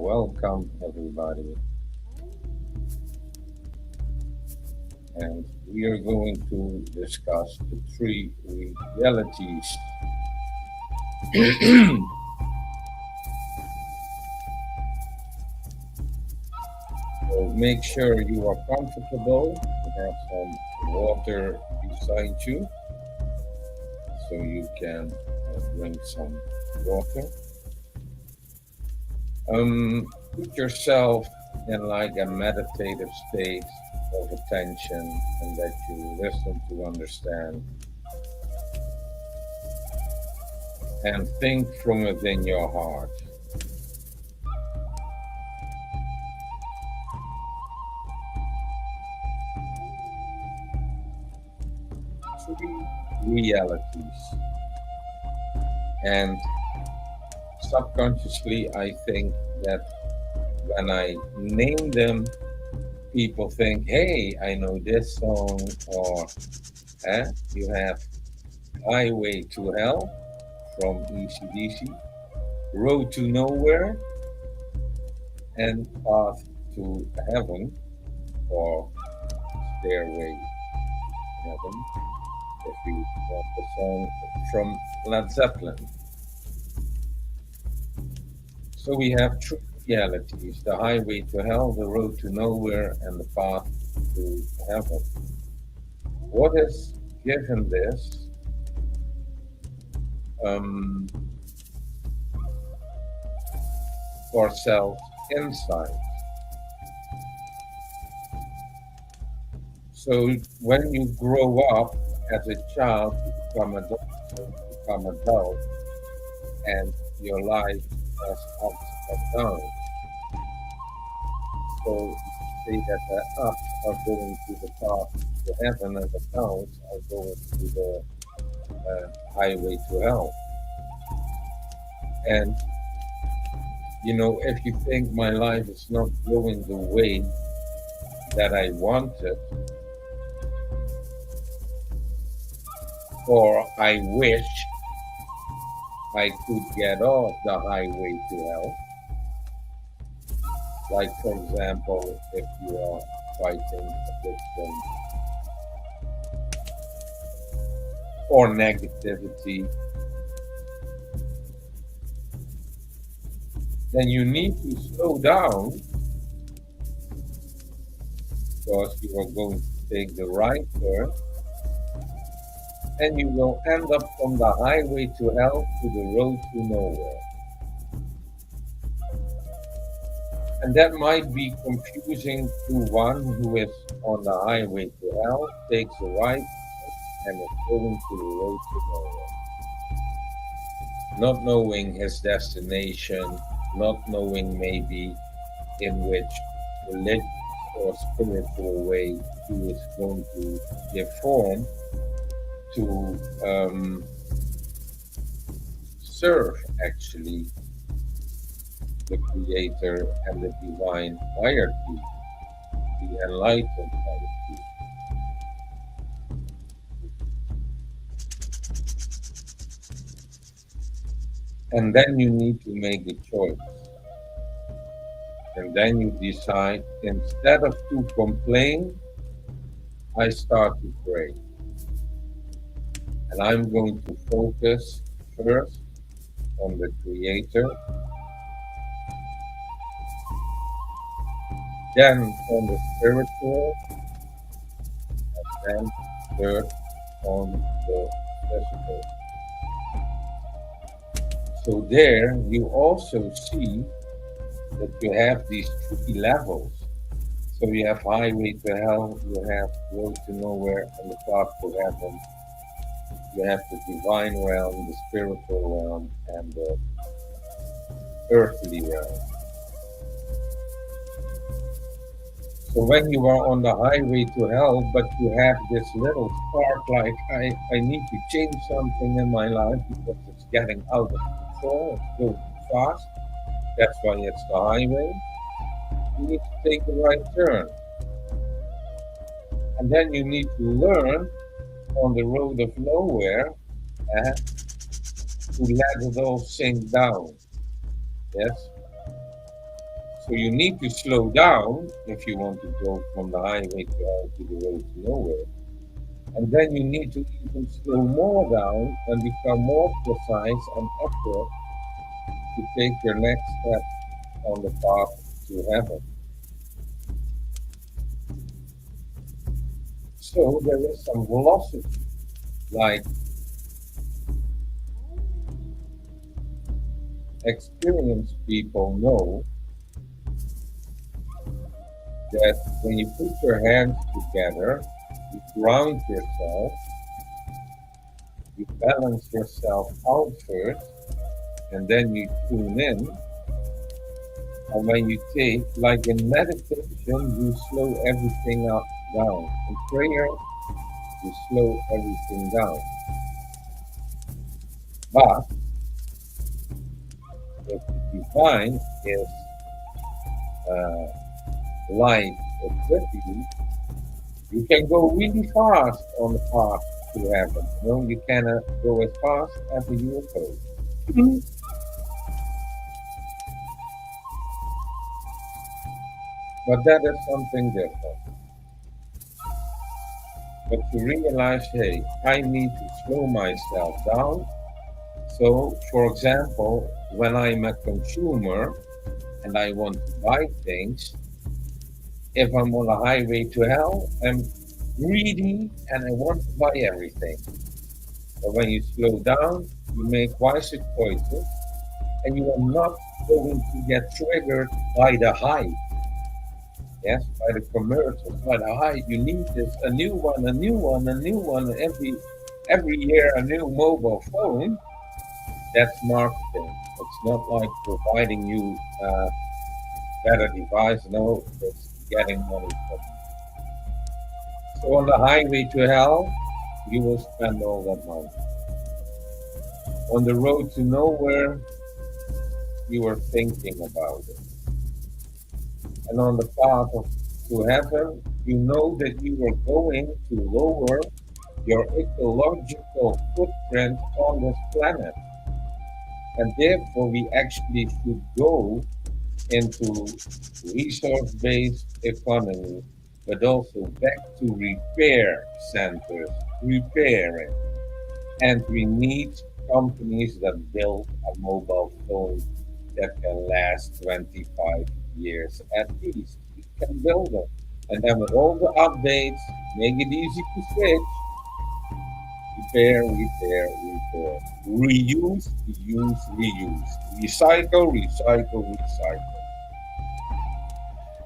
welcome everybody. And we are going to discuss the three realities. So make sure you are comfortable. You have some water beside you so you can drink some water. Put yourself in like a meditative state of attention and that you listen to understand and think from within your heart. Three realities. And subconsciously, I think that when I name them, people think, hey, I know this song, or you have Highway to Hell from ECDC, Road to Nowhere, and Path to Heaven, or Stairway to Heaven, if you want the song from Led Zeppelin. So we have three realities: the highway to hell, the road to nowhere, and the path to heaven. What has given this for self-insight? So when you grow up as a child, you become adult, and your life has ups and downs. So you say that the ups are going to the path to heaven and the downs are going to the highway to hell. And if you think my life is not going the way that I wanted, or I wish I could get off the highway to hell. Like, for example, if you are fighting addiction or negativity, then you need to slow down because you are going to take the right turn and you will end up from the highway to hell to the road to nowhere. And that might be confusing to one who is on the highway to hell, takes a right and is going to the road to nowhere. Not knowing his destination, not knowing maybe in which religious or spiritual way he is going to give form to serve actually the Creator and the divine hierarchy, the enlightened hierarchy. And then you need to make a choice. And then you decide, instead of to complain, I start to pray. And I'm going to focus first on the Creator, then on the spiritual, and then third on the physical. So there you also see that you have these three levels. So you have highway to hell, you have road to nowhere, and the path to heaven. You have the divine realm, the spiritual realm, and the earthly realm. So when you are on the highway to hell, but you have this little spark like, I need to change something in my life because it's getting out of control, it's going too fast. That's why it's the highway. You need to take the right turn. And then you need to learn on the road of nowhere to let it all sink down. Yes? So you need to slow down if you want to go from the highway to hell to the road to nowhere. And then you need to even slow more down and become more precise and accurate to take your next step on the path to heaven. So there is some philosophy, like experienced people know that when you put your hands together, you ground yourself, you balance yourself out first, and then you tune in. And when you take, like in meditation, you slow everything up down. In prayer, you slow everything down. But if the divine is uh, light equipped you can go really fast on the path to heaven. You know, you cannot go as fast as a UFO. Mhm. But that is something different. But to realize, hey, I need to slow myself down. So, for example, when I'm a consumer and I want to buy things, if I'm on a highway to hell, I'm greedy and I want to buy everything. But when you slow down, you make wiser choices and you are not going to get triggered by the hype. Yes, by the commercials, by the hype. You need this, a new one, a new one, a new one. Every year, a new mobile phone. That's marketing. It's not like providing you a better device. No, it's getting money from you. So on the highway to hell, you will spend all that money. On the road to nowhere, you are thinking about it. And on the path to heaven, you know that you are going to lower your ecological footprint on this planet. And therefore, we actually should go into resource based economy, but also back to repair centers, repairing. And we need companies that build a mobile phone that can last 25 years at least. We can build them. And then with all the updates, make it easy to switch. Repair, repair, repair. Reuse, reuse, reuse. Recycle, recycle, recycle.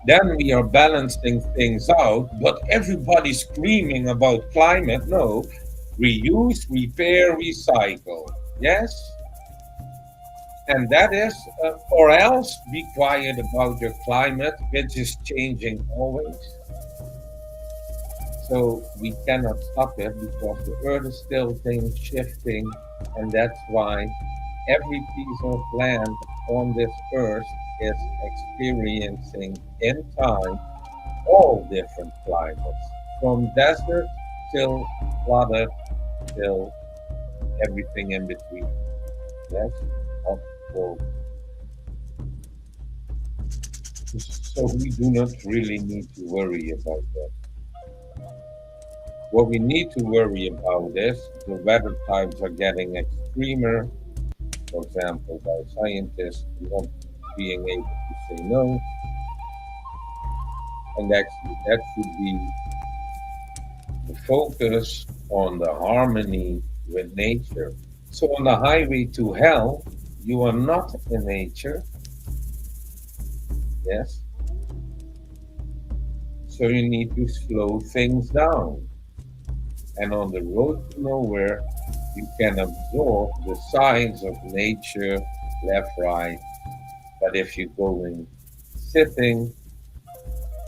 Then we are balancing things out, but everybody's screaming about climate. No, reuse, repair, recycle. Yes? And that is, or else be quiet about your climate, which is changing always. So we cannot stop it because the earth is still things shifting, and that's why every piece of land on this earth is experiencing in time all different climates, from desert till flooded till everything in between. Yes, hot, cold. So we do not really need to worry about that. What we need to worry about is the weather types are getting extremer, for example, by scientists not being able to say no, and actually that should be the focus on the harmony with nature. So on the highway to hell, you are not in nature, yes. So you need to slow things down. And on the road to nowhere, you can absorb the signs of nature left, right. But if you're going sitting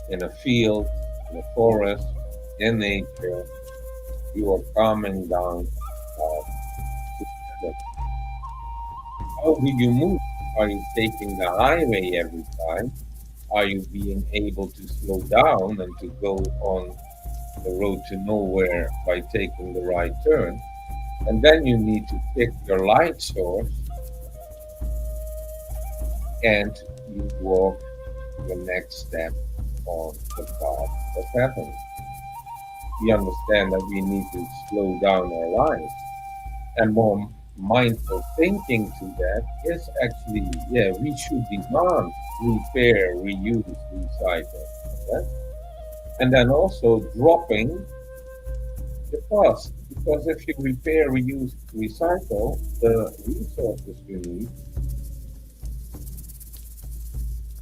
in a field, in a forest, in nature, you are calming down together. How do you move? Are you taking the highway every time? Are you being able to slow down and to go on the road to nowhere by taking the right turn? And then you need to pick your light source and you walk the next step on the path of heaven. We understand that we need to slow down our lives. And more mindful thinking to that is actually, yeah, we should demand repair, reuse, recycle. Yeah? And then also dropping the cost. Because if you repair, reuse, recycle, the resources you need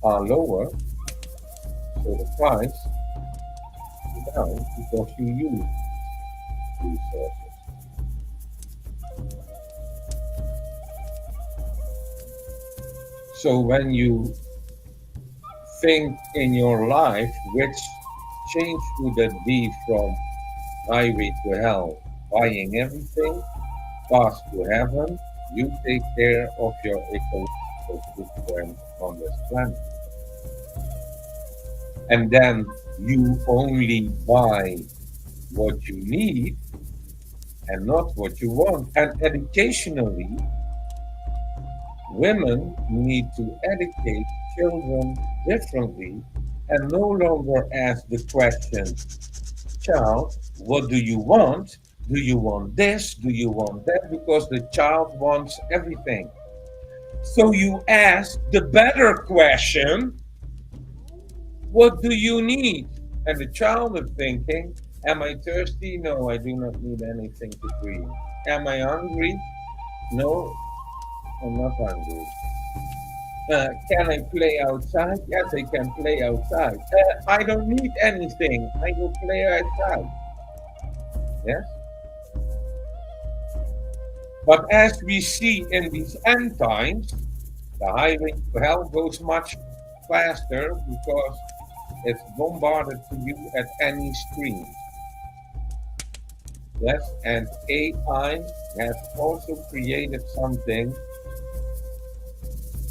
are lower, so the price is down because you use resources. So when you think in your life, which change would that be from highway to hell, buying everything, path to heaven, you take care of your ecological footprint on this planet. And then you only buy what you need and not what you want. And educationally, women need to educate children differently and no longer ask the question, child, what do you want? Do you want this? Do you want that? Because the child wants everything. So you ask the better question, what do you need? And the child is thinking, am I thirsty? No, I do not need anything to drink. Am I hungry? No, I'm not hungry. Can I play outside? Yes, I can play outside. I don't need anything. I will play outside. Yes. But as we see in these end times, the highway to hell goes much faster because it's bombarded to you at any screen. Yes, and AI has also created something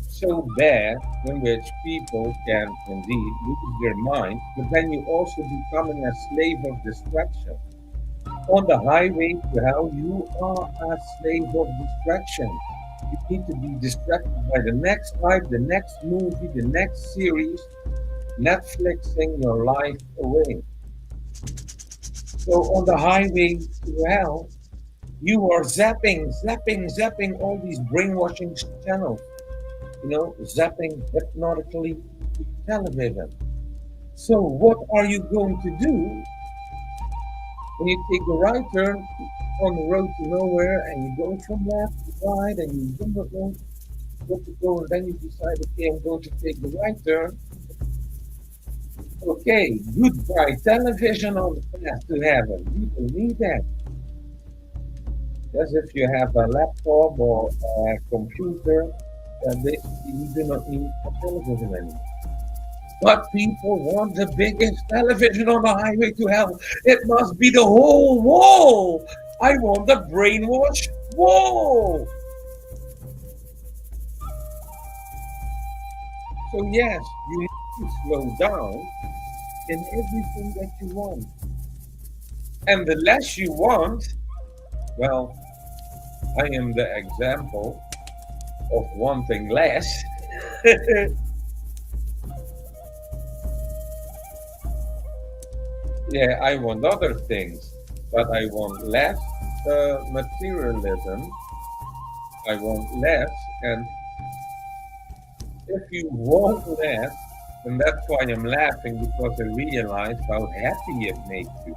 so bad in which people can indeed lose their mind, but then you also becoming a slave of distraction. On the highway to hell, you are a slave of distraction. You need to be distracted by the next hype, the next movie, the next series, Netflixing your life away. So on the highway to hell, you are zapping all these brainwashing channels, zapping hypnotically to television. So what are you going to do when you take the right turn on the road to nowhere and you go from left to right and you do not know where to go and then you decide, okay, I'm going to take the right turn. Okay, goodbye television on the path to heaven. You don't need that. As if you have a laptop or a computer, basically you do not need a television anymore. But people want the biggest television on the highway to hell. It must be the whole wall. I want the brainwash wall. So yes, you need to slow down in everything that you want. And the less you want, well, I am the example of wanting less. Yeah, I want other things, but I want less materialism. I want less, and if you want less, and that's why I'm laughing because I realize how happy it makes you.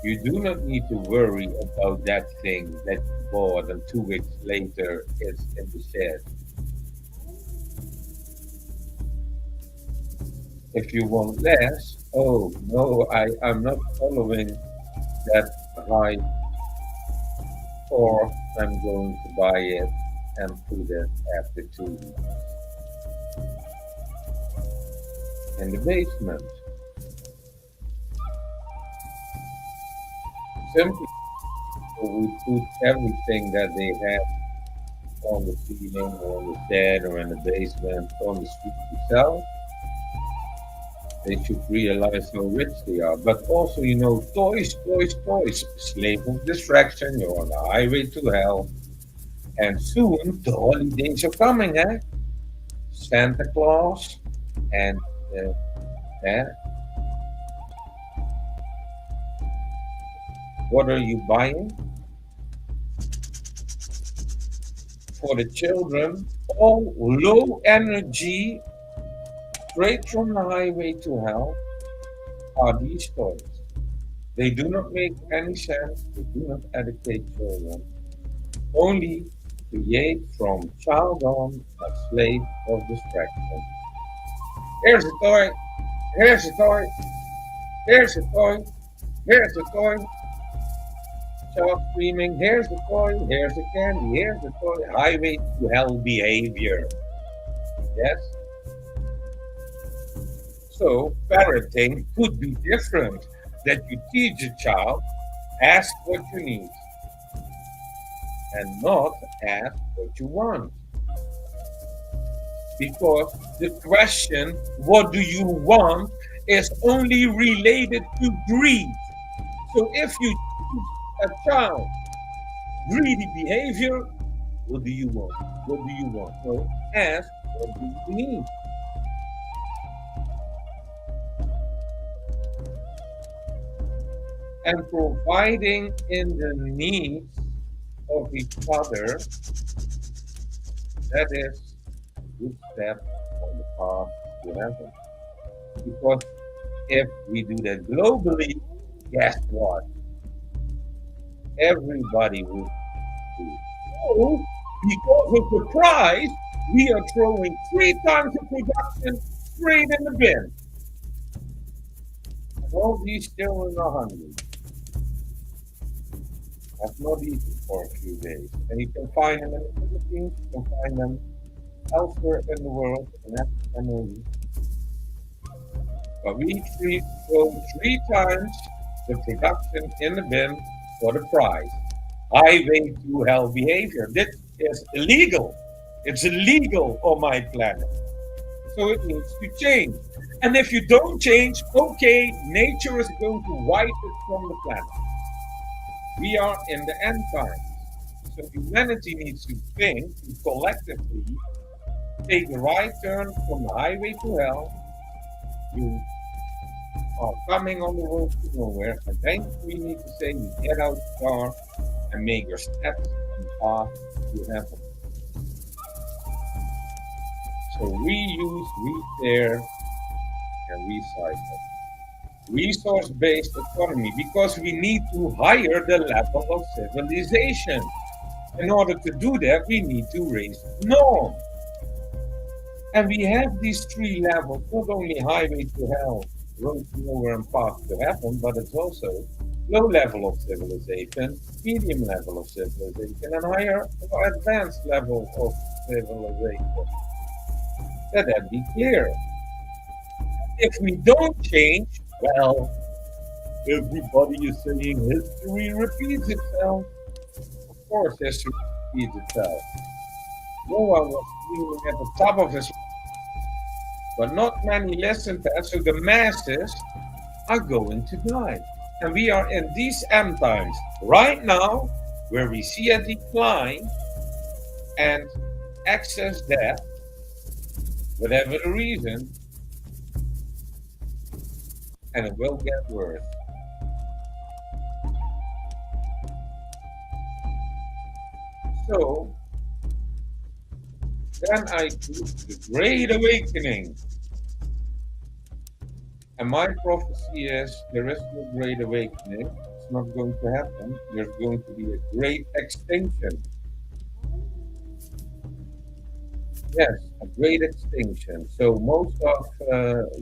You do not need to worry about that thing that you bought and 2 weeks later it's in the shed. If you want less, oh no, I'm not following that high, or I'm going to buy it and put it after 2 weeks in the basement. Simply we put everything that they have on the ceiling or on the shed or in the basement on the street to sell. They should realize how rich they are. But also, toys, toys, toys. Slave of distraction. You're on the highway to hell. And soon the holidays are coming, eh? Santa Claus, And uh, eh, what are you buying for the children? All low energy, straight from the highway to hell are these toys. They do not make any sense. They do not educate children. Only create from child on a slave of distraction. Here's a toy. Here's a toy. Here's a toy. Here's a toy. Child screaming. Here's a toy. Here's a candy. Here's a toy. Highway to hell behavior. Yes. So parenting could be different. That you teach a child, ask what you need, and not ask what you want. Because the question, what do you want, is only related to greed. So if you choose a child greedy behavior, what do you want? What do you want? So ask, what do you need? And providing in the needs of each other, that is a good step on the path to heaven. Because if we do that globally, guess what? Everybody will do. So, because of the price, we are throwing 3 times the production straight in the bin. And all these children are hungry. That's not eaten for a few days. And you can find them in the Philippines, you can find them elsewhere in the world, in Africa maybe. But we throw 3 times the production in the bin for the price. Highway to hell behavior. This is illegal. It's illegal on my planet. So it needs to change. And if you don't change, okay, nature is going to wipe it from the planet. We are in the end times. So humanity needs to think to collectively take the right turn from the highway to hell. You are coming on the road to nowhere, and then we need to say you get out the car and make your steps on the path to heaven. So reuse, repair, and recycle. Resource-based economy, because we need to higher the level of civilization. In order to do that, we need to raise the norm. And we have these 3 levels, not only highway to hell, road to nowhere, and path to heaven, but it's also low level of civilization, medium level of civilization, and higher or advanced level of civilization. Let that be clear. If we don't change, well, everybody is saying history repeats itself. Of course, history repeats itself. No one was screaming at the top of his, but not many listen to us, so the masses are going to die. And we are in these end times right now, where we see a decline and excess death, whatever the reason, and it will get worse. So then I took the Great Awakening. And my prophecy is there is no Great Awakening. It's not going to happen. There's going to be a great extinction. Yes, a great extinction. So most of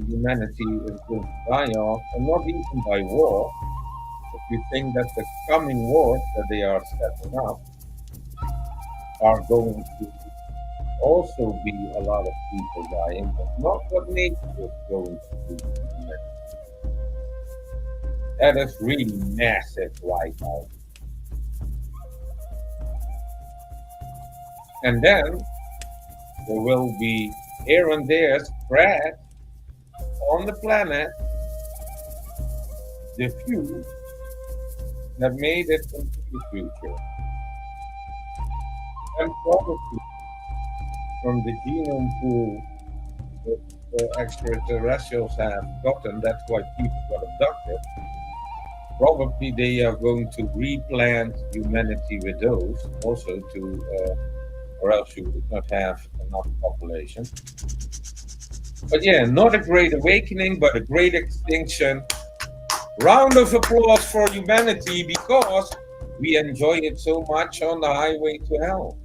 humanity is going to die off, and not even by war. If you think that the coming wars that they are setting up are going to also be a lot of people dying, but not what nature is going to do to humanity. That is really massive wipeout. And then there will be here and there spread on the planet the few that made it into the future. And probably from the genome pool the extraterrestrials have gotten, that's why people got abducted. Probably they are going to replant humanity with those also to, or else you would not have enough population. But yeah, not a great awakening, but a great extinction. Round of applause for humanity because we enjoy it so much on the highway to hell.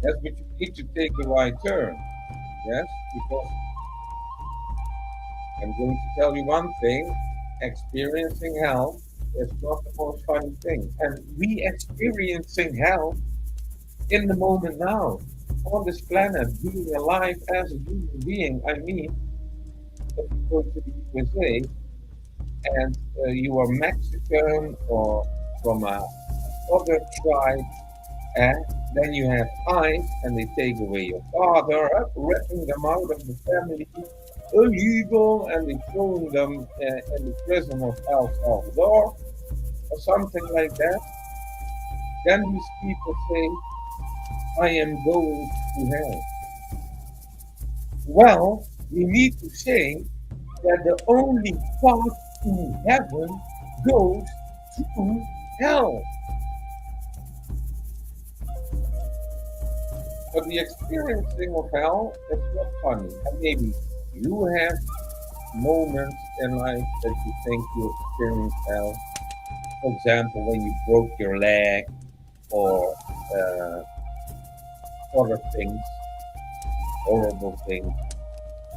Yes, but you need to take the right turn. Yes, because I'm going to tell you one thing, experiencing hell is not the most funny thing. And we experiencing hell in the moment now, on this planet, being alive as a human being. I mean, if you go to the USA and you are Mexican or from a other tribe, and then you have eyes and they take away your father, ripping them out of the family, illegal, and they throwing them in the prison of El Salvador or something like that. Then these people say, I am going to hell. Well, we need to say that the only path to heaven goes through hell. But the experiencing of hell is not funny. And maybe you have moments in life that you think you experienced hell. For example, when you broke your leg or other things, horrible things,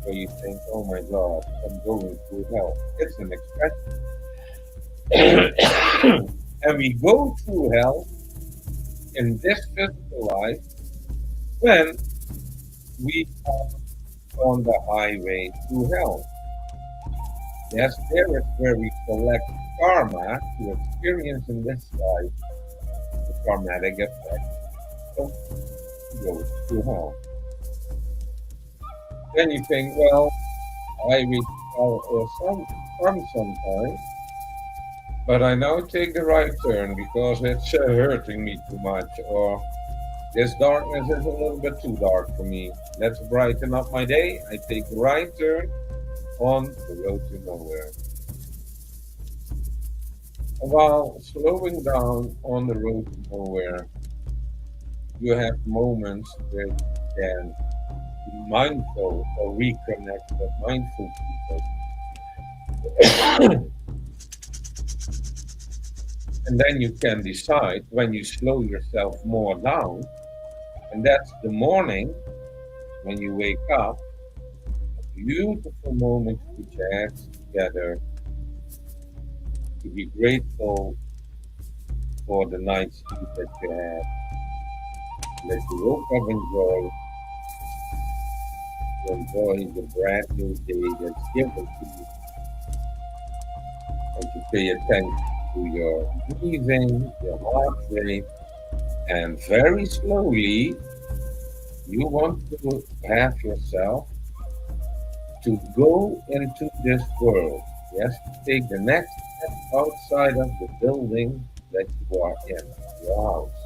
where you think, oh my God, I'm going through hell. It's an expression. And we go through hell in this physical life when we are on the highway to hell. Yes, there is where we collect karma to experience in this life the karmatic effect of going to hell. Then you think, well, I read some fun sometimes, but I now take the right turn because it's hurting me too much, or this darkness is a little bit too dark for me. Let's brighten up my day. I take the right turn on the road to nowhere. While slowing down on the road to nowhere, you have moments where you can be mindful or reconnect with mindful people. And then you can decide when you slow yourself more down, and that's the morning when you wake up, a beautiful moment to put your hands together, to be grateful for the night's sleep that you had, that you woke up to enjoy the brand new day that's given to you, and to pay attention to your breathing, your heart rate, and very slowly you want to have yourself to go into this world. Yes, take the next step outside of the building that you are in, your house.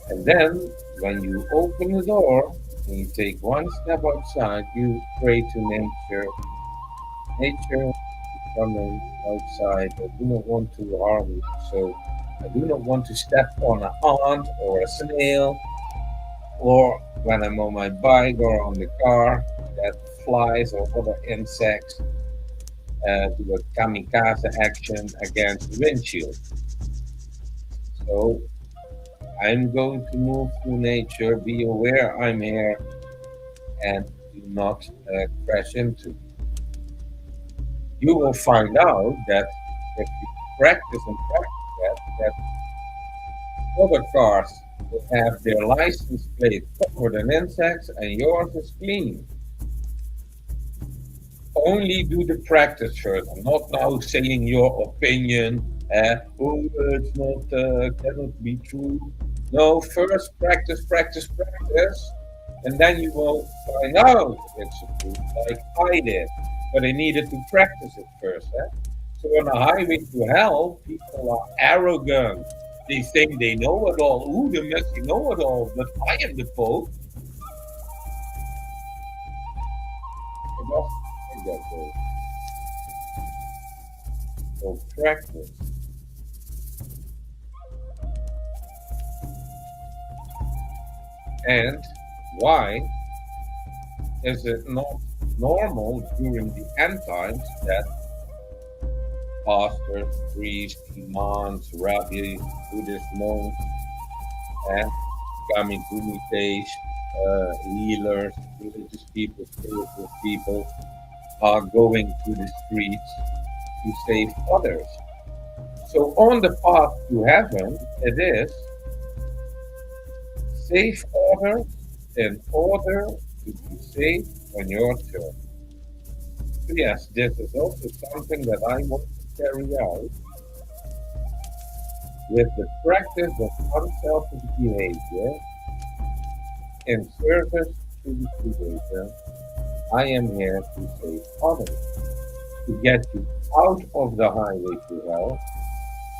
And then when you open the door and you take one step outside, you pray to nature. Nature, coming outside, I do not want to harm you. So I do not want to step on an ant or a snail, or when I'm on my bike or on the car, that flies or other insects do a kamikaze action against the windshield. So I'm going to move through nature, be aware I'm here, and do not crash into. You will find out that if you practice and practice that other cars will have their license plate covered in insects and yours is clean. Only do the practice first. I'm not now saying your opinion. Oh, it's not cannot be true. No, first practice, practice, practice, and then you will find out it's true, like I did. But I needed to practice it first. So on the highway to hell, people are arrogant. They think they know it all. Ooh, the messy know it all. But I am the Pope. just like that though. So practice. And why is it not normal during the end times that pastors, priests, imams, rabbis, Buddhist monks, and kami gumites, healers, religious people, spiritual people are going to the streets to save others? So on the path to heaven, it is save others in order to be saved on your turn. So yes, this is also something that I want to carry out with the practice of unselfish behavior in service to the Creator. I am here to save others, to get you out of the highway to hell,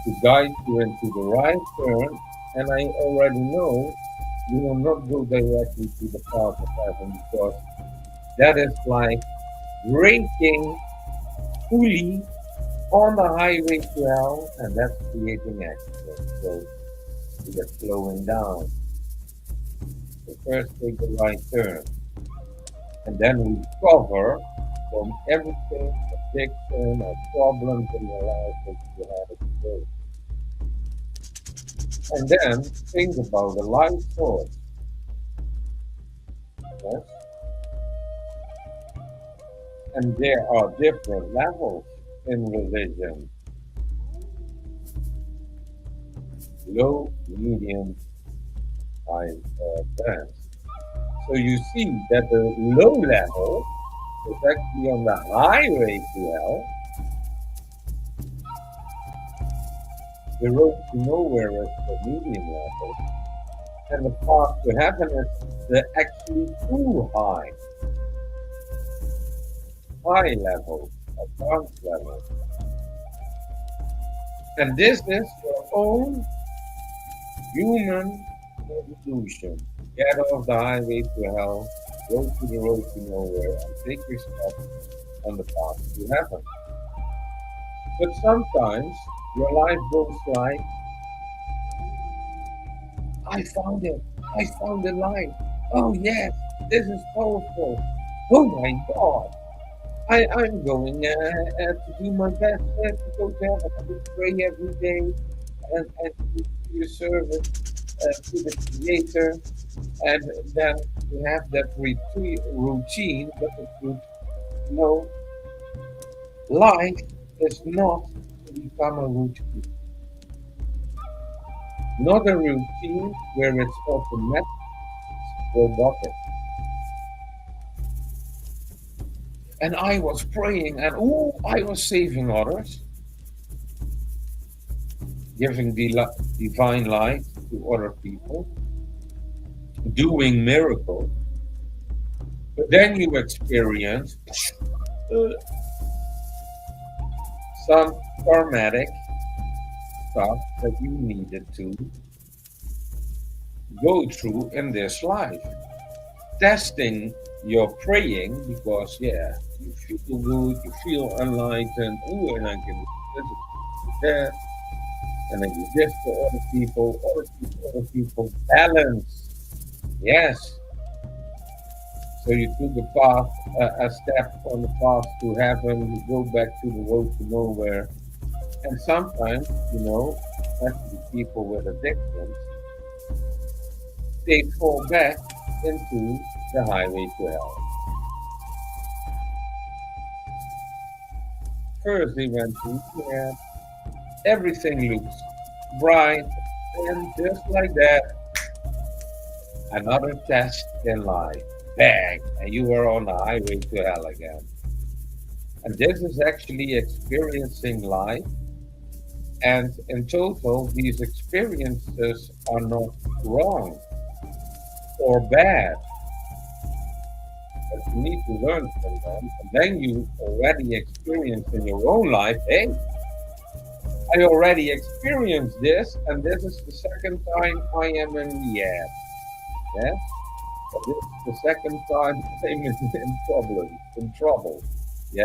to guide you into the right turn, and I already know you will not go directly to the path of heaven because that is like braking fully on the highway to hell, and that's creating accidents. So we are slowing down. So first take the right turn, and then recover from everything, addiction or problems in your life that you had today. And then think about the life source. Yes? And there are different levels in religion: low, medium, high, advanced. So you see that the low level is actually on the highway to hell. The road to nowhere is the medium level. And the path to heaven is the actually too high. High level, advanced level. And this is your own human evolution. Get off the highway to hell, go to the road to nowhere, and take your step on the path to heaven. But sometimes your life goes like, I found it. I found the light. Oh yes, this is powerful. Oh my God. I'm going to do my best to go to heaven. I will pray every day and to your service to the Creator. And then you have that routine, but the truth, no, life is not to become a routine. Not a routine where it's automatic, robotic. And I was praying, and oh, I was saving others, giving divine light to other people, doing miracles. But then you experience uh, some karmatic stuff that you needed to go through in this life. Testing your praying because, yeah, you feel good, you feel enlightened. Oh, and I can do this, do that, and I do this for other people, other people, other people. Balance. Yes. So you took a path, a step on the path to heaven, you go back to the road to nowhere. And sometimes, especially people with addictions, they fall back into the highway to hell. First, they went to, yeah, everything looks bright, and just like that, another test in life. Bang! And you were on the highway to hell again. And this is actually experiencing life. And in total, these experiences are not wrong or bad, but you need to learn from them. And then you already experienced in your own life, hey, I already experienced this, and this is the second time I am in the air. Yeah? This is the second time I'm in trouble. Yeah,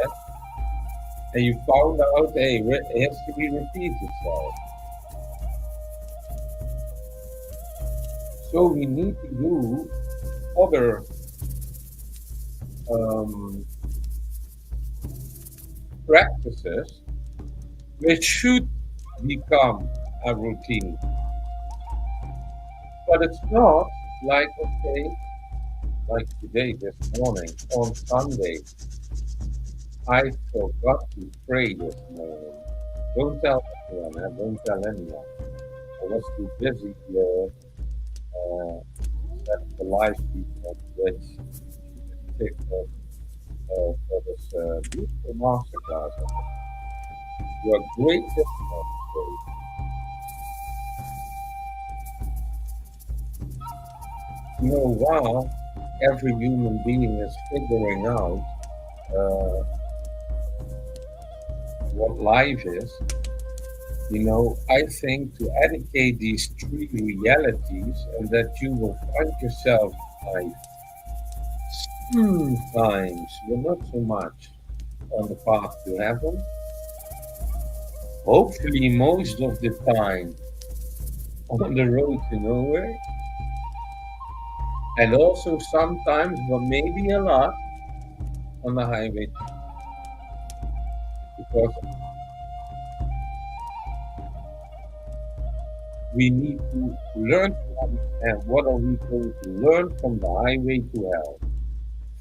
and you found out, hey, history repeats itself. So we need to do other um, practices which should become a routine. But it's not like, okay, like today, this morning, on Sunday, I forgot to pray this morning. Don't tell anyone, don't tell anyone. I was too busy set the live feed on Twitch, TikTok, for this beautiful masterclass. You are great today. You know, while every human being is figuring out uh, what life is, I think to educate these three realities and that you will find yourself life sometimes, but not so much, on the path to heaven. Hopefully, most of the time on the road to nowhere, and also sometimes, but maybe a lot, on the highway, because we need to learn to understand what are we going to learn from the highway to hell.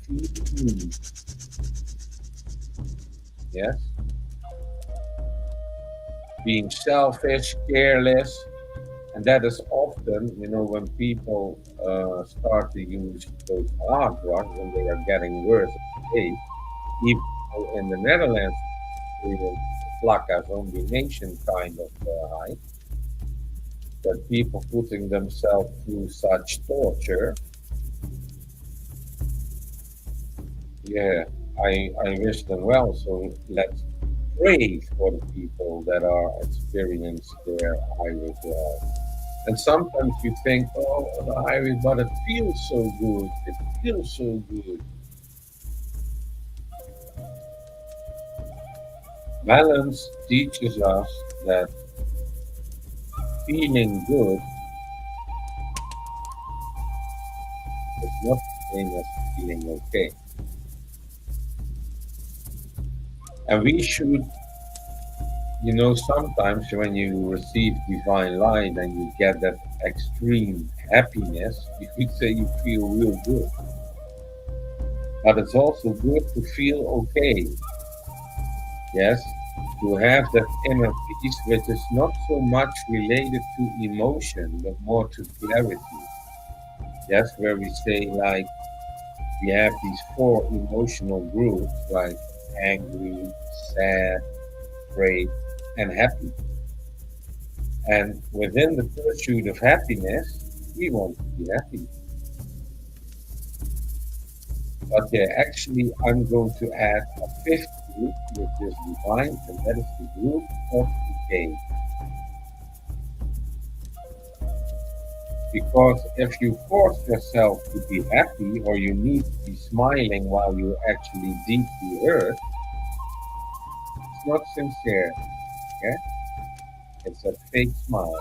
Feed. Yes, being selfish, careless, and that is often, when people start to use those hard drugs and they are getting worse every day. Even though in the Netherlands, the Flakka zombie nation kind of high, that people putting themselves through such torture. Yeah, I wish them well. So let's pray for the people that are experienced their highway to hell. And sometimes you think, oh, the highway, but it feels so good. It feels so good. Balance teaches us that feeling good is not the same as feeling okay. And we should, sometimes when you receive divine light and you get that extreme happiness, you could say you feel real good. But it's also good to feel okay. Yes, to have that inner peace, which is not so much related to emotion, but more to clarity. Yes, where we say, like, we have these four emotional groups, like angry, sad, afraid, and happy. And within the pursuit of happiness, we want to be happy. But yeah, actually, I'm going to add a fifth group, which is divine, and that is the group of decay. Because if you force yourself to be happy or you need to be smiling while you're actually deeply hurt, it's not sincere. Yeah? It's a fake smile.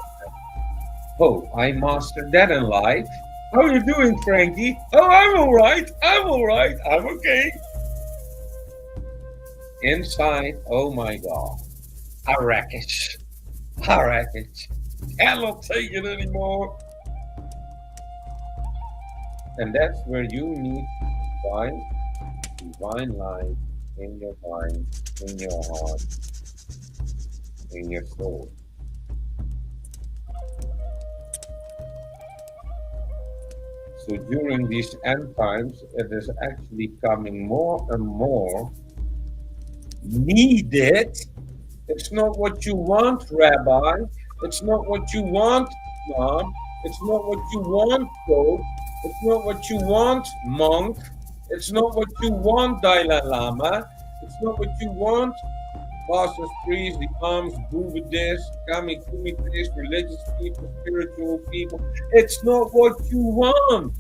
Oh, I mastered that in life. How are you doing, Frankie? Oh, I'm all right. I'm all right. I'm okay. Inside, oh my God, a wreckage. A wreckage. Cannot take it anymore. And that's where you need divine light in your mind, in your heart, in your soul. So during these end times, it is actually coming more and more needed. It's not what you want, Rabbi. It's not what you want, Mom. It's not what you want, Pope. It's not what you want, monk. It's not what you want, Dalai Lama. It's not what you want, pastors, priests, imams, Buddhists, kami kumites, religious people, spiritual people. It's not what you want.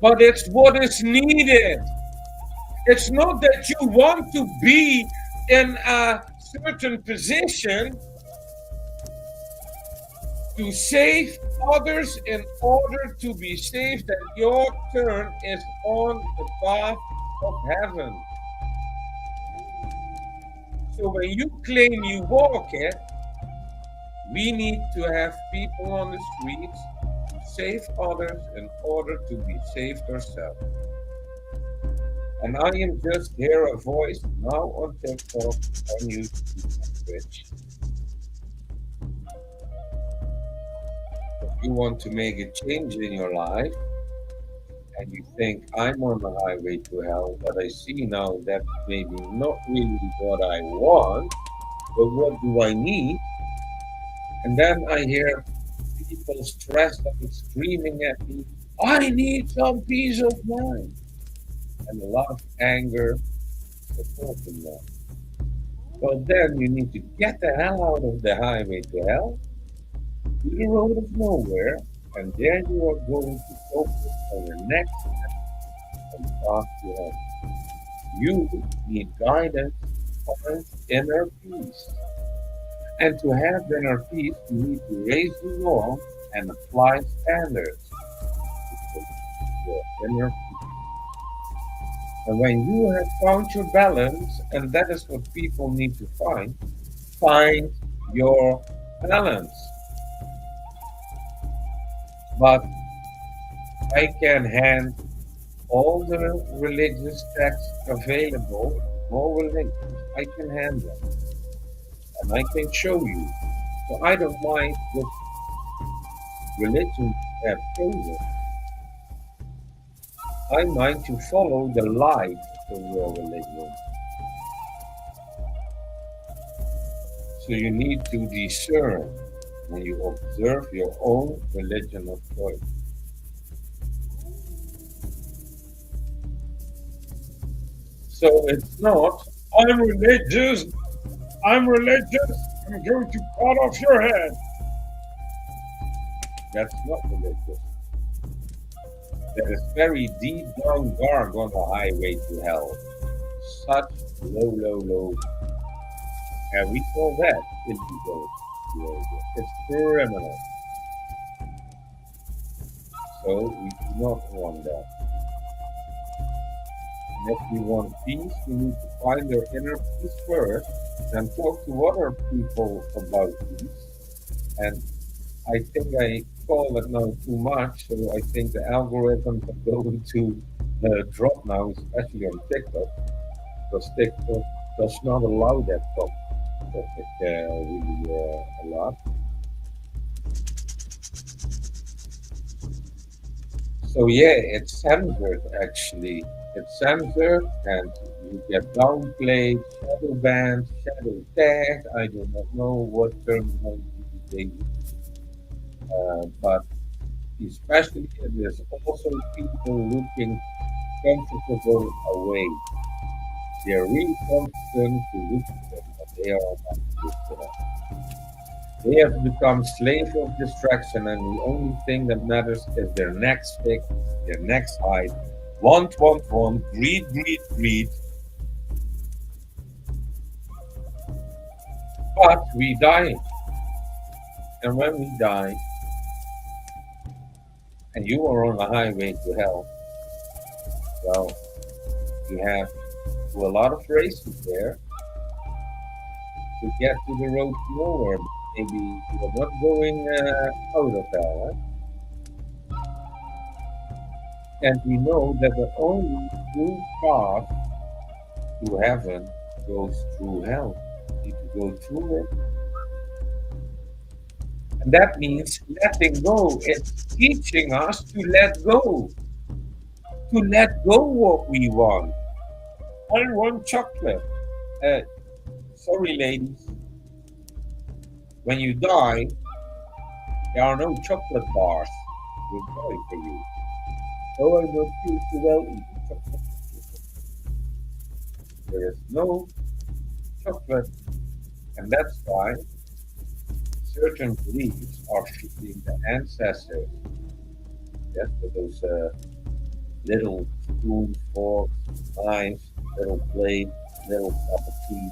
but it's what is needed. It's not that you want to be in a certain position to save others in order to be saved, that your turn is on the path of heaven. So when you claim you walk it, we need to have people on the streets to save others in order to be saved ourselves. And I am just here a voice now on TikTok, on YouTube, on Twitch. If you want to make a change in your life and you think I'm on the highway to hell, but I see now that maybe not really what I want, but what do I need? And then I hear people stressed and screaming at me, I need some peace of mind. And a lot of anger supporting that. Well, then you need to get the hell out of the highway to hell, to the road of nowhere, and there you are going to focus on your next step and path to heaven. You need guidance to find inner peace. And to have inner peace, you need to raise the norm and apply standards to your inner peace. And when you have found your balance, and that is what people need to find your balance. But I can hand all the religious texts available, all religions, I can hand them. And I can show you. So I don't mind which religion you have chosen. I mind to follow the light of your religion. So you need to discern when you observe your own religion of choice. So it's not, I'm religious, I'm going to cut off your head. That's not religious. That is very deep down dark on the highway to hell. Such low. And we call that illegal behavior. It's criminal. So we do not want that. And if we want peace, we need to find our inner peace first and talk to other people about peace. And I think I call it now too much, so I think the algorithms are going to drop now, especially on TikTok, because TikTok does not allow that topic really a lot. So yeah, it's censored actually. It's censored and you get downplayed, shadow banned, shadow tagged. I do not know what terminology they use, but especially there's also people looking comfortable away. They're really competent to look at them, but they are not good for that. They have become slaves of distraction, and the only thing that matters is their next fix, their next height. Want, greed. But we die. And when we die, and you are on the highway to hell, well, you have to do a lot of races there to get to the road to nowhere. Maybe you are not going out of hell. And we know that the only true path to heaven goes through hell. You need to go through it. And that means letting go. It's teaching us to let go. To let go what we want. I want chocolate. Sorry, ladies. When you die, there are no chocolate bars. Goodbye for you. Oh, I don't feel too well eating chocolate. There is no chocolate, and that's why certain beliefs are feeding the ancestors. Yes, for those little spoons, forks, knives, little plate, little cup of tea,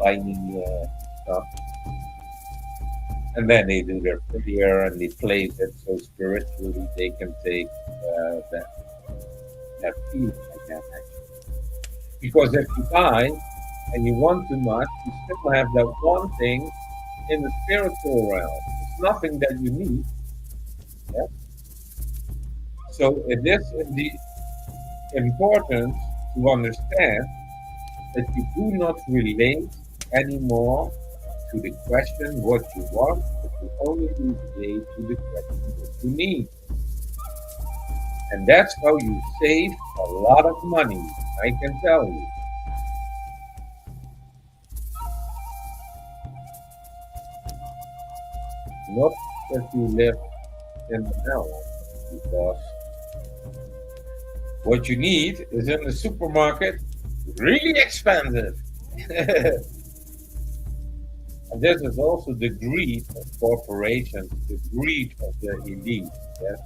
tiny stuff. And then they do their prayer and they place it so spiritually they can take that feeling again, actually. Because if you die and you want too much, you still have that one thing in the spiritual realm. It's nothing that you need. Yeah? So it is indeed important to understand that you do not relate anymore to the question what you want, but you only relate to the question what you need. And that's how you save a lot of money, I can tell you. Not if you live in the now, because what you need is in the supermarket really expensive. And this is also the greed of corporations, the greed of the elite. Yes?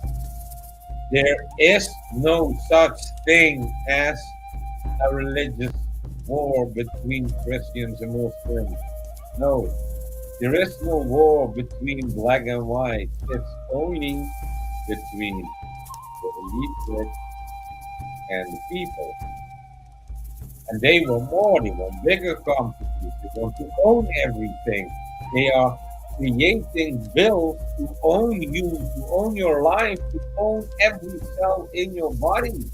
There is no such thing as a religious war between Christians and Muslims. No, there is no war between black and white. It's only between the elite group and the people. And they want more, they want bigger companies, they want to own everything. They are creating bills to own you, to own your life, to own every cell in your body.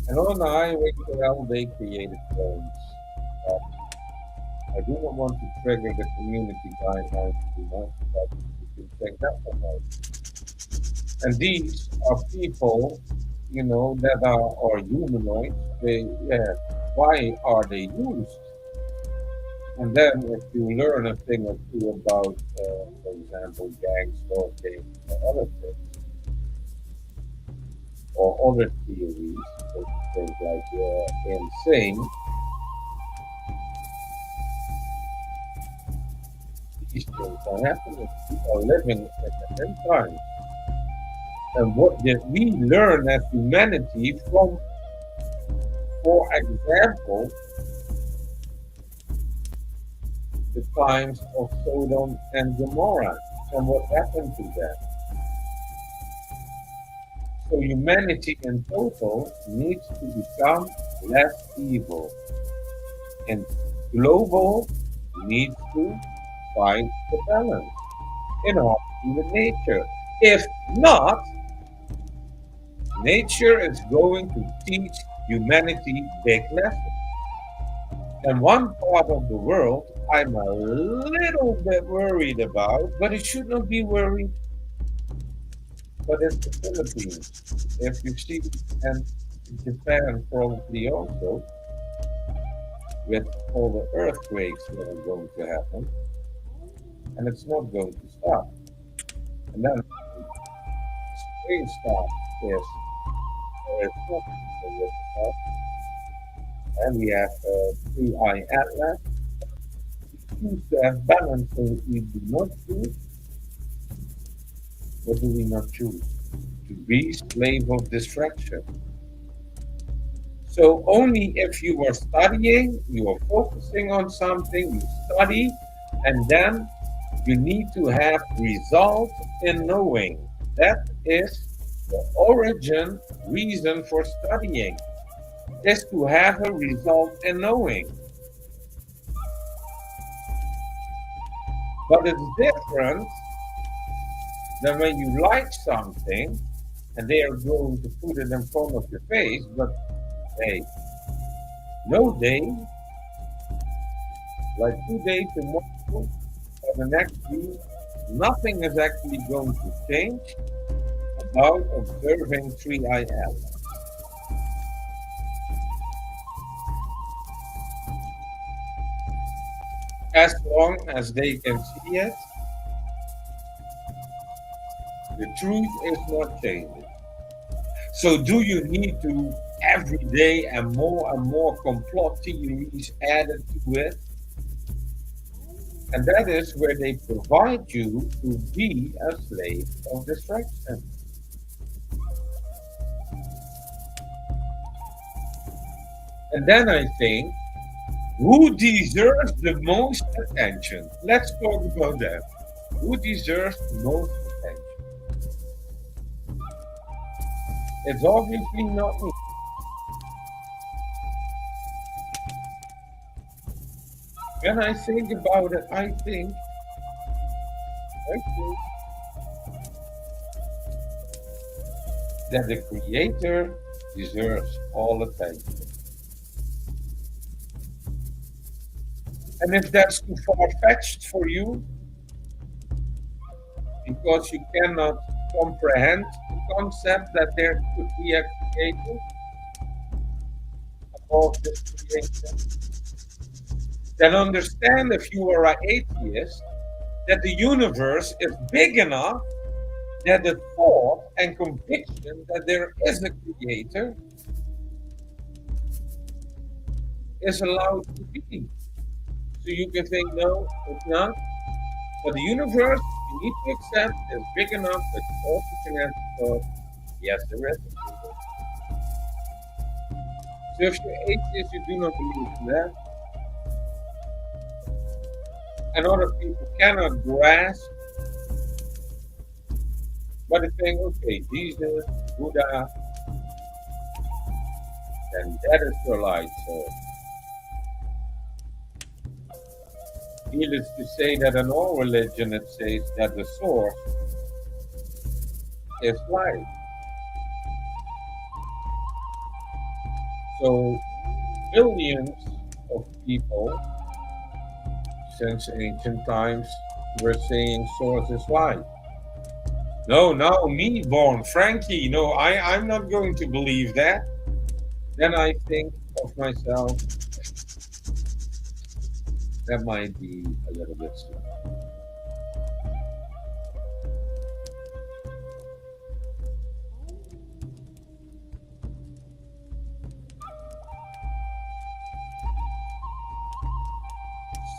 And on the highway to hell, they created phones. But I do not want to trigger the community guidelines too much, but you can check that one out. And these are people, that are humanoids. Why are they used? And then if you learn a thing or two about, for example, gang stalking or other things, or other theories, things like insane, these things are happening. We are living at the end times. And what did we learn as humanity from, for example, the times of Sodom and Gomorrah and what happened to them? So humanity in total needs to become less evil. And global needs to find the balance in harmony with nature. If not, nature is going to teach humanity big lessons. And one part of the world I'm a little bit worried about, but it should not be worried, but it's the Philippines. If you see, and Japan probably also, with all the earthquakes that are going to happen, and it's not going to stop. And then strange stuff is there is nothing going to stop. And we have 3I Atlas. We choose to have balance, so we do not choose. What do we not choose? To be slave of distraction. So only if you are studying, you are focusing on something, you study, and then you need to have result in knowing. That is the origin reason for studying, is to have a result in knowing. But it's different than when you like something and they are going to put it in front of your face, but hey, no day, like today, tomorrow, or the next week, nothing is actually going to change about observing 3IL. As long as they can see it, the truth is not changing. So do you need to every day and more complot theories added to it? And that is where they provide you to be a slave of distraction. And then I think, who deserves the most attention? Let's talk about that. Who deserves the most attention? It's obviously not me. When I think about it, I think that the creator deserves all attention. And if that's too far-fetched for you, because you cannot comprehend the concept that there could be a creator above this creation, then understand, if you are an atheist, that the universe is big enough that the thought and conviction that there is a creator is allowed to be. So you can think, no, it's not. But the universe, you need to accept, is big enough that you also can have the thought, yes, there is a creator. So if you're atheist, you do not believe in that, and other people cannot grasp, but they think, okay, Jesus, Buddha, and that is your light source. Needless to say that in all religion it says that the source is light. So billions of people since ancient times were saying source is light. No, now me born, Frankie, no, I'm not going to believe that. Then I think of myself, that might be a little bit slow.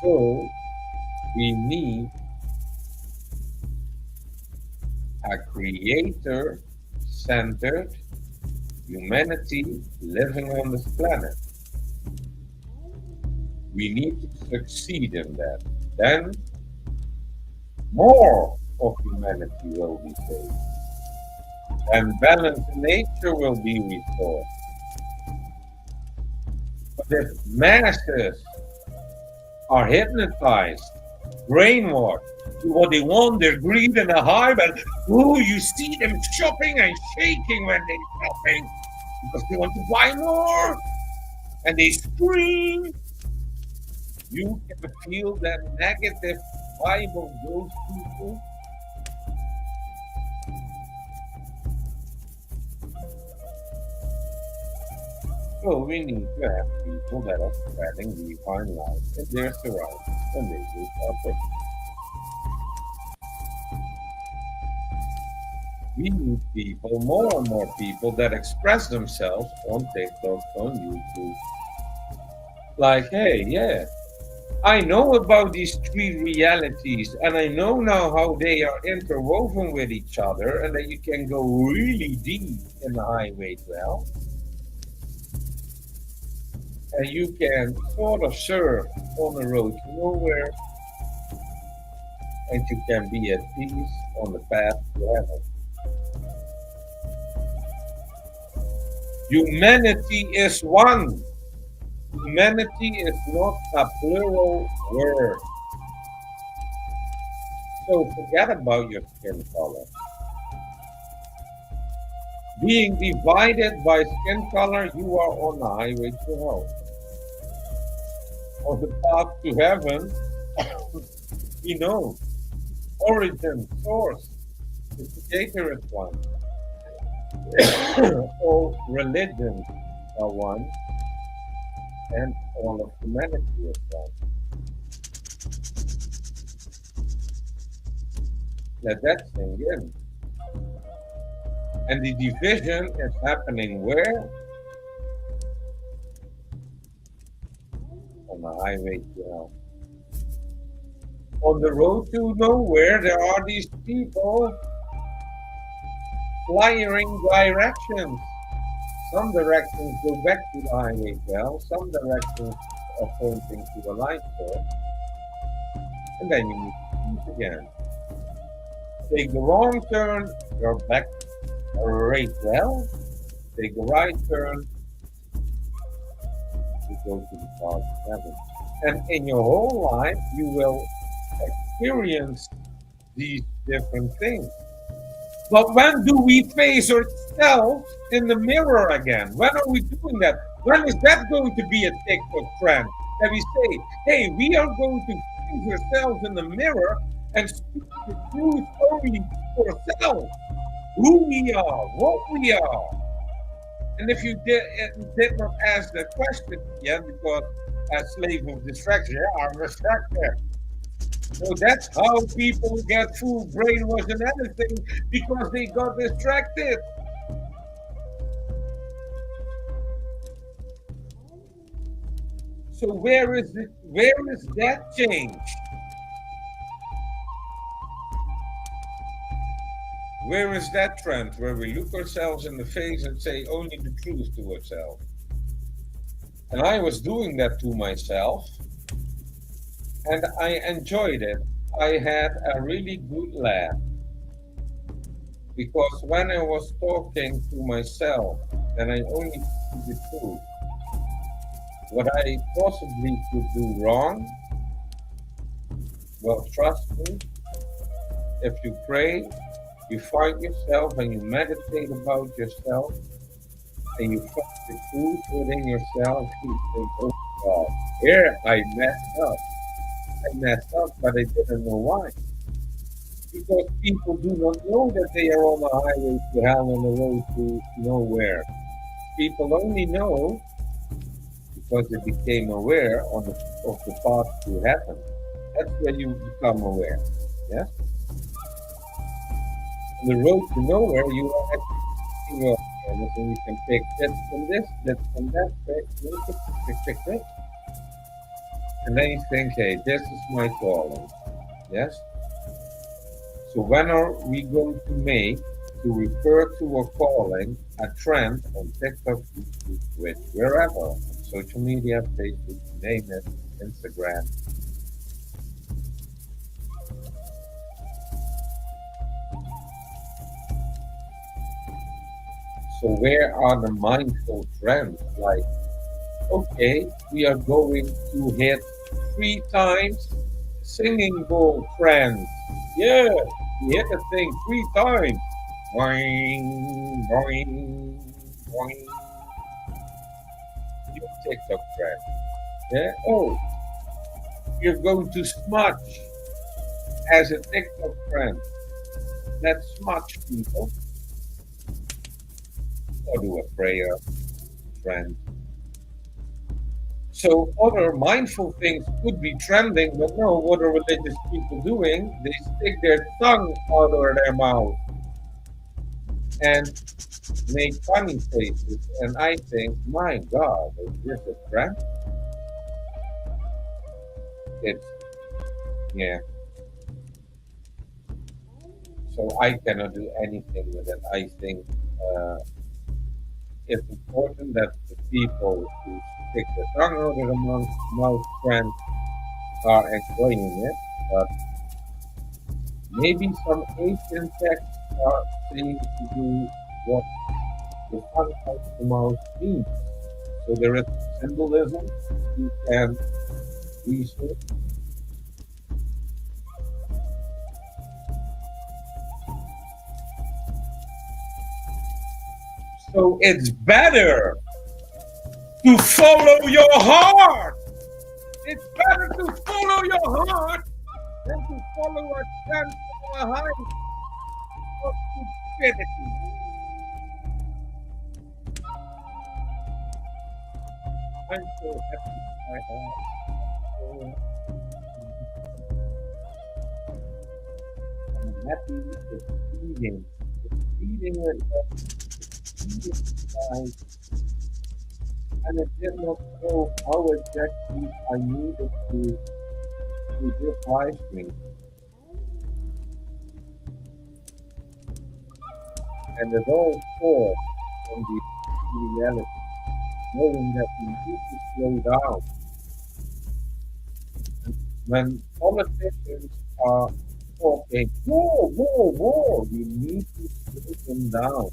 So we need a creator centered humanity living on this planet. We need to succeed in that. Then more of humanity will be saved. And balance in nature will be restored. But if masses are hypnotized, brainwashed to what they want, their greed and a hype, and oh, you see them shopping and shaking when they're shopping because they want to buy more, and they scream. You can feel that negative vibe of those people. So we need to have people that are spreading divine light in their surroundings when they do something. We need people, more and more people, that express themselves on TikTok, on YouTube. Like, hey, yeah, I know about these three realities, and I know now how they are interwoven with each other, and that you can go really deep in the highway to hell. And you can sort of surf on the road to nowhere, and you can be at peace on the path to heaven. Humanity is one. Humanity is not a plural word. So forget about your skin color. Being divided by skin color, you are on the highway to hell. On the path to heaven, we know origin, source, the creator is one. All religions are one, and all of humanity is one. Let that sink in. And the division is happening where? On the highway to hell. On the road to nowhere, there are these people flying directions. Some directions go back to the highway well, some directions are pointing to the light source, and then you need to choose again. Take the wrong turn, you're back right well. Take the right turn, you go to the path of heaven. And in your whole life, you will experience these different things. But when do we face ourselves in the mirror again? When are we doing that? When is that going to be a TikTok trend? That we say, hey, we are going to face ourselves in the mirror and speak the truth only to ourselves. Who we are, what we are. And if you did not ask that question yet, because as slave of distraction, yeah, I'm distracted. So that's how people get fooled, brainwashed, and everything because they got distracted. So where is it? Where is that change? Where is that trend where we look ourselves in the face and say only the truth to ourselves? And I was doing that to myself, and I enjoyed it. I had a really good laugh because when I was talking to myself and I only see the truth, what I possibly could do wrong, well, trust me, if you pray, you find yourself and you meditate about yourself and you find the truth within yourself, you think, oh God, here I messed up. I messed up, but I didn't know why. Because people do not know that they are on the highway to hell on the road to nowhere. People only know because they became aware of the path to heaven. That's when you become aware. Yes? On the road to nowhere, you are actually your awareness, and you can pick that from this, that from that, pick. And then you think, hey, this is my calling. Yes? So when are we going to make, to refer to our calling, a trend on TikTok, YouTube, Twitch, wherever, on social media, Facebook, you name it, Instagram? So where are the mindful trends? Like, okay, we are going to hit 3 times singing bowl trend. Yeah, we hit the thing 3 times. Boing, boing, boing. New TikTok trend. Yeah. Oh, you're going to smudge as a TikTok trend. Let's smudge people. Or do a prayer trend. So other mindful things could be trending, but no, what are religious people doing? They stick their tongue out of their mouth and make funny faces. And I think, my God, is this a trend? It's, yeah. So I cannot do anything with it. I think it's important that the people who stick their tongue out of their mouth trend are enjoying it, but maybe some Asian texts are saying to do what the tongue out of the mouth means. So there is symbolism you can research. So it's better to follow your heart. It's better to follow your heart than to follow a trend from a high of stupidity. I'm so happy I have. I'm happy with feeding. Feeding it up, feeding inside. And I did not know how exactly I needed to do this live stream. And it all falls on the to reality, knowing that we need to slow down. When politicians are talking, whoa, whoa, whoa, you need to slow them down.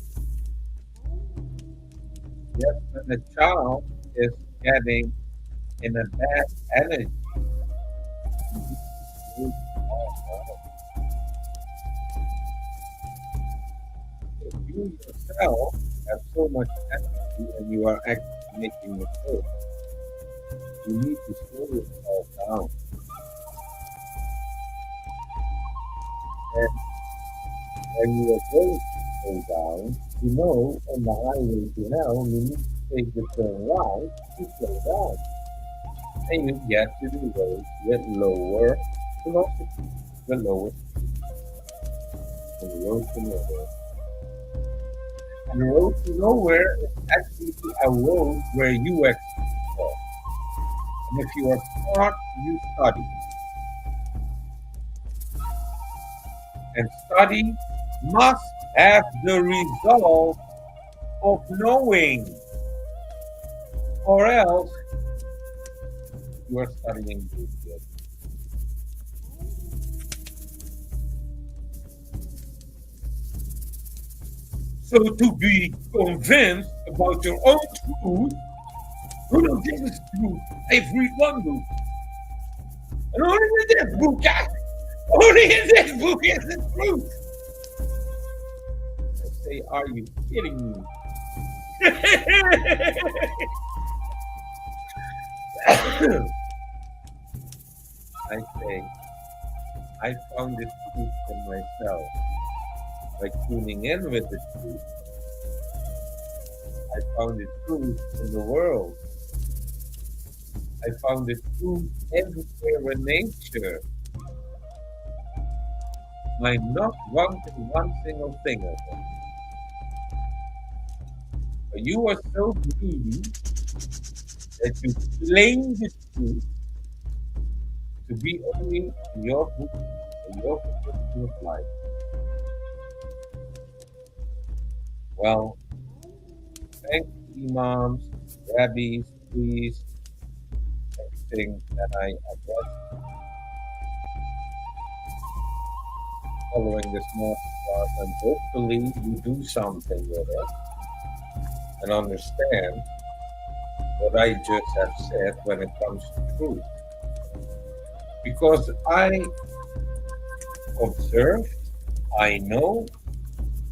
Yes, when a child is getting in a bad energy, you need to slow them down. If you yourself have so much energy and you are actually making mistakes, you need to slow yourself down. And when you are going to slow down, you know on the highway to hell, you need to take the turn right to slow down. And you get to the road with lower velocity, the lowest on the road to nowhere. And the road to nowhere is actually a road where you actually are. And if you are smart, you study. And study must have the result of knowing, or else you are studying bullshit. So to be convinced about your own truth, oh no, this is truth. I've read one book. And only in this book, only in this book is the truth. I say, are you kidding me? I say, I found the truth in myself by tuning in with the truth. I found the truth in the world. I found the truth everywhere in nature. By not wanting one single thing of it. But you are so greedy that you claim the truth to be only in your book and your perception of life. Well, thank you, imams, rabbis, priests, everything that I addressed following this masterclass, and hopefully you do something with it and understand what I just have said when it comes to truth. Because I observed, I know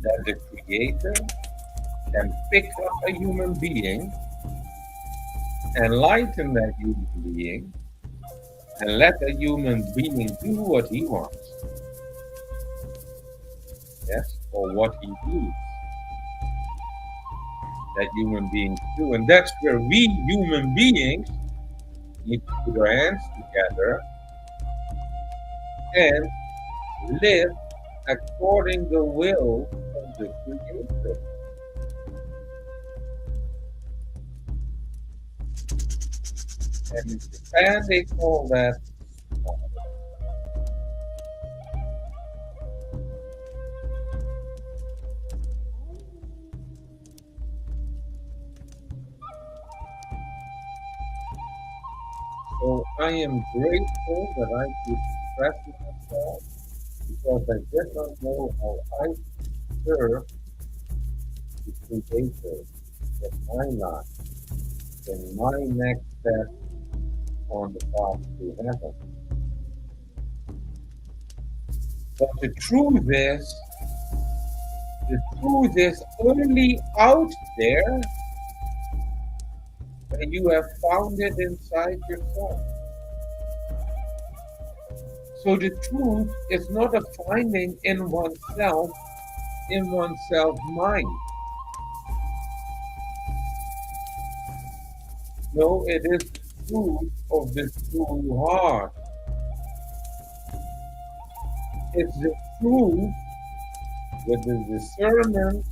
that the Creator can pick up a human being, enlighten that human being, and let a human being do what he wants. Yes, or what he needs that human beings do. And that's where we human beings need to put our hands together and live according the will of the Creator. And in Japan they call that so I am grateful that I could express myself because I did not know how I serve the Creator in my life, in my next step on the path to heaven. But the truth is only out there when you have found it inside yourself. So the truth is not a finding in oneself mind. No, it is the truth of the true heart. It's the truth with the discernment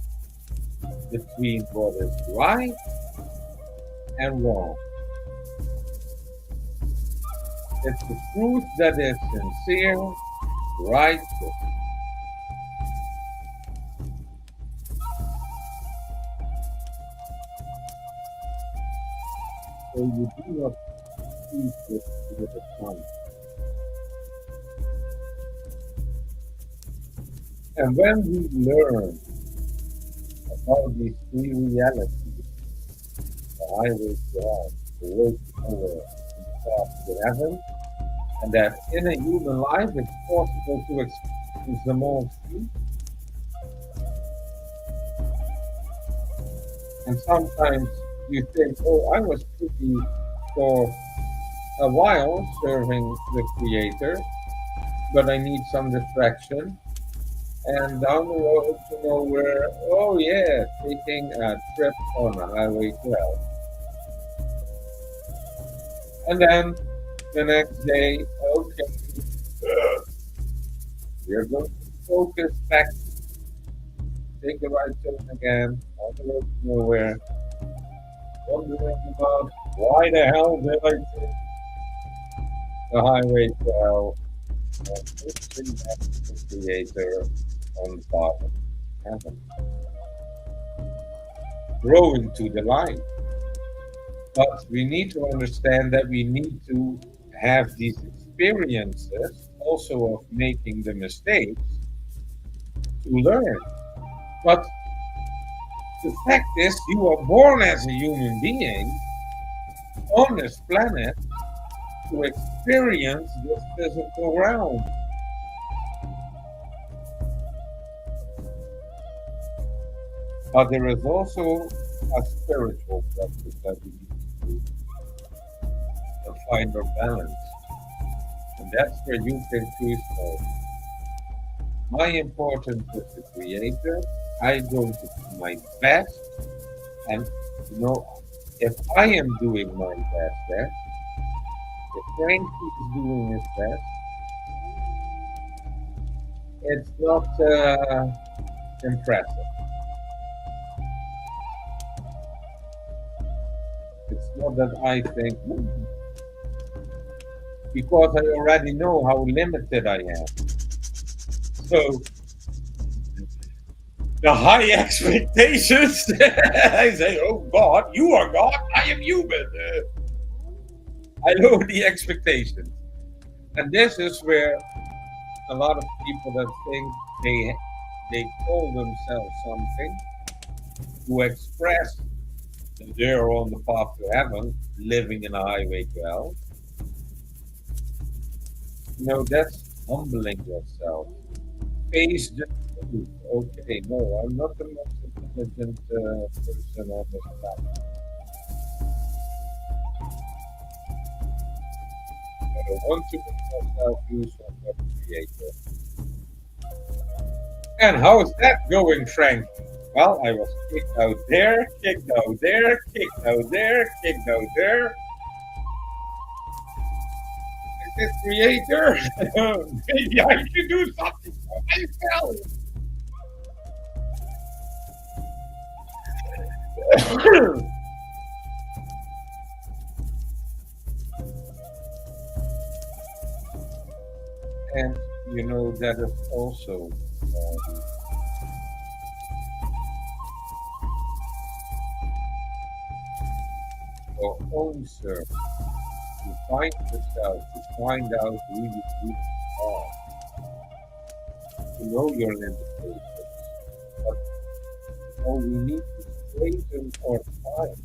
between what is right and wrong. It's the truth that is sincere, righteous. so you do not speak with the tongue. And when we learn about these three realities, the highway to hell, the road to nowhere, and the path to heaven, and that in a human life it's possible to experience them all three, and sometimes you think, oh, I was pretty for a while serving the Creator, but I need some distraction. And down the road to nowhere, oh yeah, taking a trip on a highway to hell. And then the next day, okay, we're going to focus back, take the right turn again, on the road to nowhere, wondering about why the hell did I take the highway to hell, and focusing back to the Creator on the path of heaven, growing to the light. But we need to understand that we need to have these experiences also of making the mistakes to learn. But the fact is, you are born as a human being on this planet to experience this physical realm. But there is also a spiritual practice that we need to find our balance. And that's where you can choose mode. My importance with the Creator, I'm going to do my best. And, if I am doing my best there, if Frankie is doing his best, it's not impressive. It's not that I think, because I already know how limited I am. So the high expectations, I say, oh God, you are God, I am human. I lower the expectations. And this is where a lot of people that think they call themselves something to express that they're on the path to heaven, living in a highway to hell. That's humbling yourself. Face the truth. Okay, no, I'm not the most intelligent person on this planet. But I want to make myself useful for the Creator. And how is that going, Frank? Well, I was kicked out there, kicked out there, kicked out there, kicked out there. I said, Creator, maybe I should do something for myself. And that is also your own service. To find yourself, to find out who you really are, to know your limitations. But we need to straighten our spine.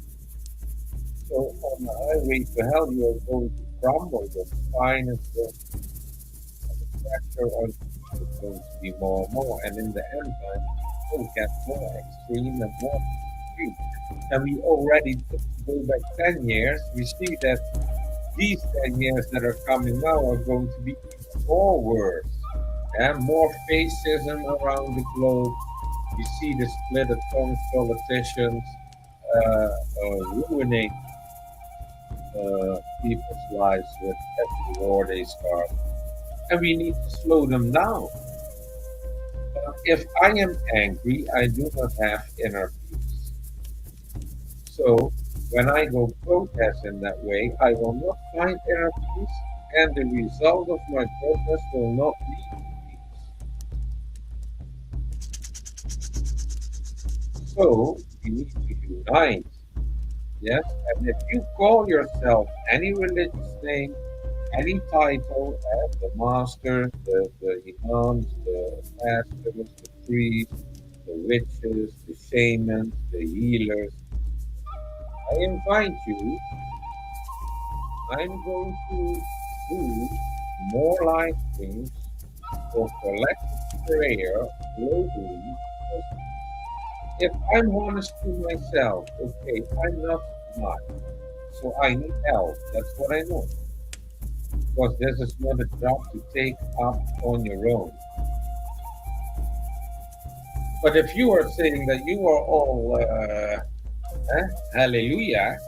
So on the highway to hell, you are going to crumble. The spine is going and the pressure on you is going to be more and more. And in the end time, it will get more extreme and more extreme. And we already go back 10 years, we see that these 10 years that are coming now are going to be even more worse. And more fascism around the globe. You see the split of politicians ruining people's lives with every war they start. And we need to slow them down. If I am angry, I do not have inner peace. So when I go protest in that way, I will not find inner peace, and the result of my protest will not lead to peace. So we need to unite Yes, and if you call yourself any religious name, any title, the masters, the imams, the pastors, the priests, the witches, the shamans, the healers, I invite you. I'm going to do more live streams for collective prayer globally. Because if I'm honest to myself, okay, I'm not smart, so I need help. That's what I know. Because this is not a job to take up on your own. But if you are saying that you are all hallelujah,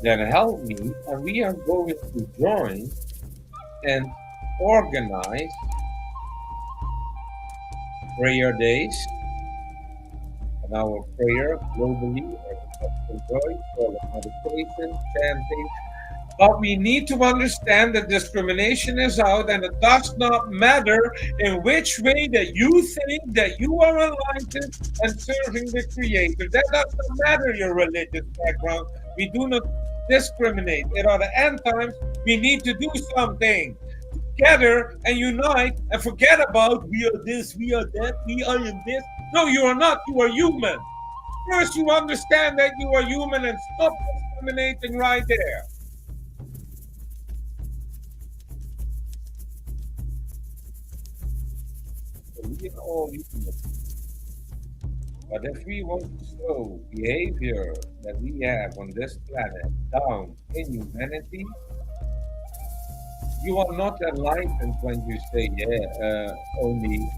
then help me, and we are going to join and organize prayer days and our prayer globally, or joy, call it meditation, chanting. But we need to understand that discrimination is out, and it does not matter in which way that you think that you are enlightened and serving the Creator. That does not matter your religious background. We do not discriminate. At the end times, we need to do something together and unite and forget about we are this, we are that, we are in this. No, you are not. You are human. First, you understand that you are human and stop discriminating right there. So we are all human. But if we want to slow behavior that we have on this planet down in humanity, you are not enlightened when you say, yeah, only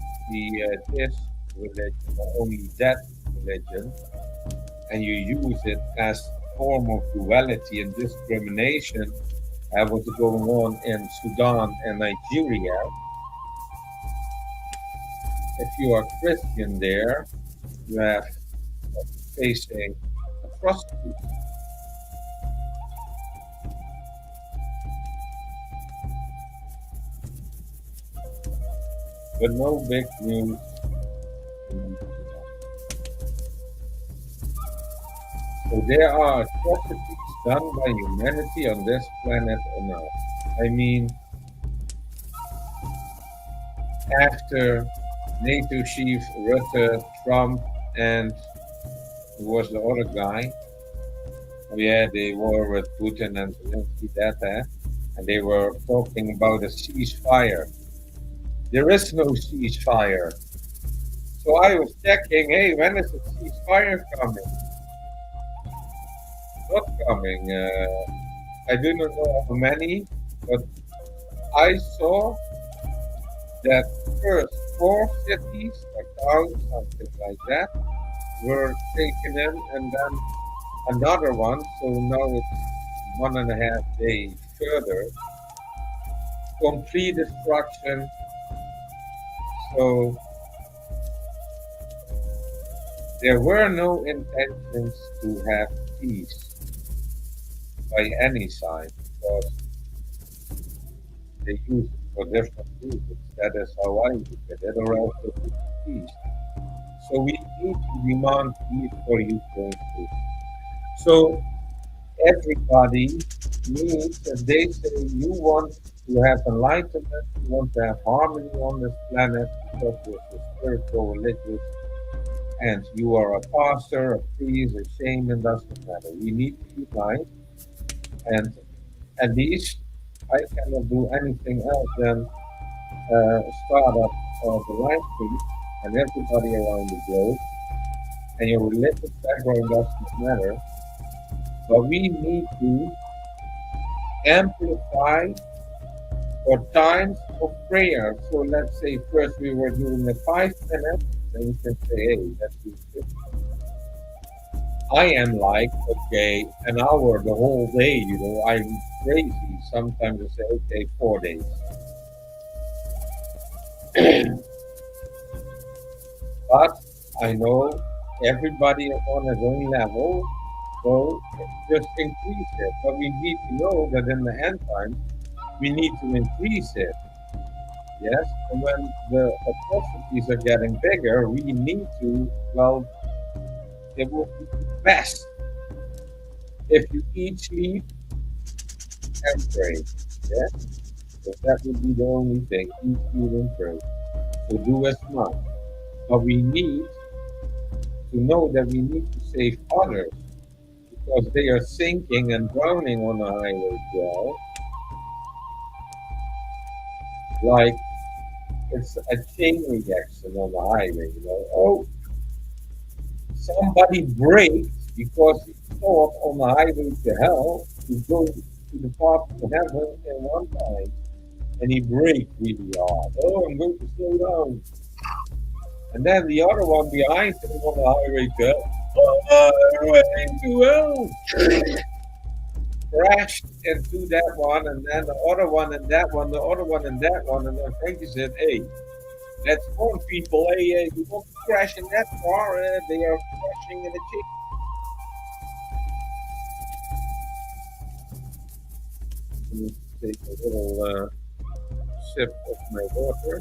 this religion or only that religion, and you use it as a form of duality and discrimination. What's going on in Sudan and Nigeria. If you are Christian there, you have facing atrocities. But no big news. So there are atrocities done by humanity on this planet enough. I mean, after NATO chief Rutte, Trump, and who was the other guy? Oh yeah, they were with Putin and Zelensky, and they were talking about a ceasefire. There is no ceasefire. So I was checking, hey, when is the ceasefire coming? Not coming. I do not know how many, but I saw that first four cities or towns, something like that, were taken in, and then another one. So now it's 1.5 days further. Complete destruction. So there were no intentions to have peace by any side because they use it for different reasons. That is how I look at it, or else it would be peace. So we need to demand peace for Ukraine too. So everybody needs, if they say you want to have enlightenment, you want to have harmony on this planet because you're a spiritual, religious, and you are a pastor, a priest, a shaman, doesn't matter. We need to unite, and at least I cannot do anything else than start up the live stream and everybody around the globe, and your religious background doesn't matter, but we need to amplify for times of prayer. So let's say first we were doing a 5 minutes, then you can say, hey, let's do 15. I am like, okay, an hour the whole day, I'm crazy. Sometimes I say, okay, 4 days. But I know everybody is on his own level, so just increase it. But we need to know that in the end time, we need to increase it. Yes, and when the atrocities are getting bigger, we need to, well, it will be best If you eat, sleep, and pray, yeah, so that would be the only thing. Eat, sleep, and pray. So do as much. But we need to know that we need to save others because they are sinking and drowning on the highway 12 like it's a chain reaction on the highway. Oh, somebody braked because he thought on the highway to hell to go to the path to heaven in one time, and he braked really hard. Oh, I'm going to slow down. And then the other one behind him on the highway to hell, highway to hell, crashed into that one, and then the other one, and that one, the other one, and that one. And then Frankie said, "Hey, let's warn people. Hey, you won't crash in that car. They are crashing in a chain." Let me take a little sip of my water.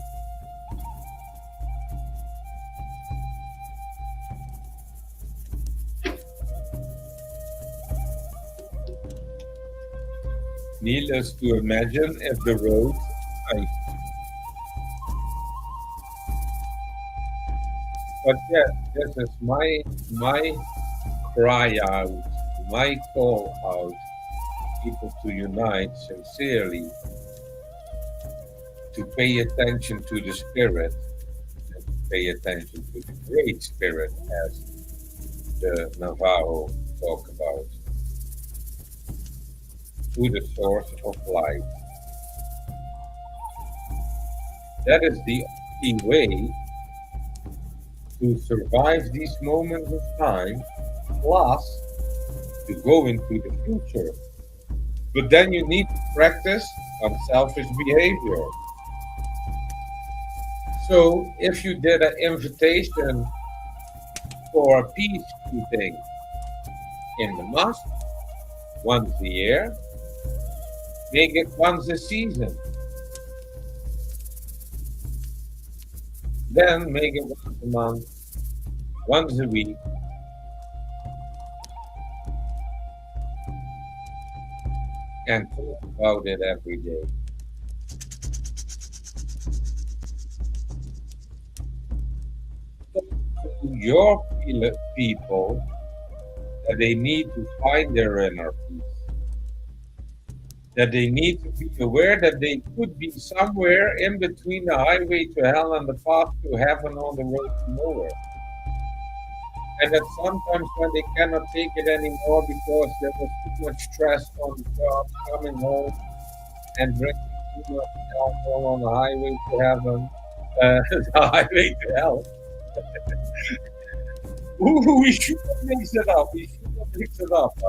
Needless to imagine if the road, I, but yeah, this is my cry out, my call out, people to unite sincerely, to pay attention to the spirit, and to pay attention to the great spirit, as the Navajo talk about, to the source of life. That is the only way to survive these moments of time, plus to go into the future. But then you need to practice unselfish behavior. So if you did an invitation for a peace meeting in the mosque once a year, make it once a season. Then make it once a month, once a week, and talk about it every day. Talk to your people that they need to find their inner peace, that they need to be aware that they could be somewhere in between the highway to hell and the path to heaven on the road to nowhere. And that sometimes when they cannot take it anymore because there was too much stress on the job, coming home and drinking too much alcohol on the highway to heaven, the highway to hell. Ooh, we should not mix it up. We should not mix it up. The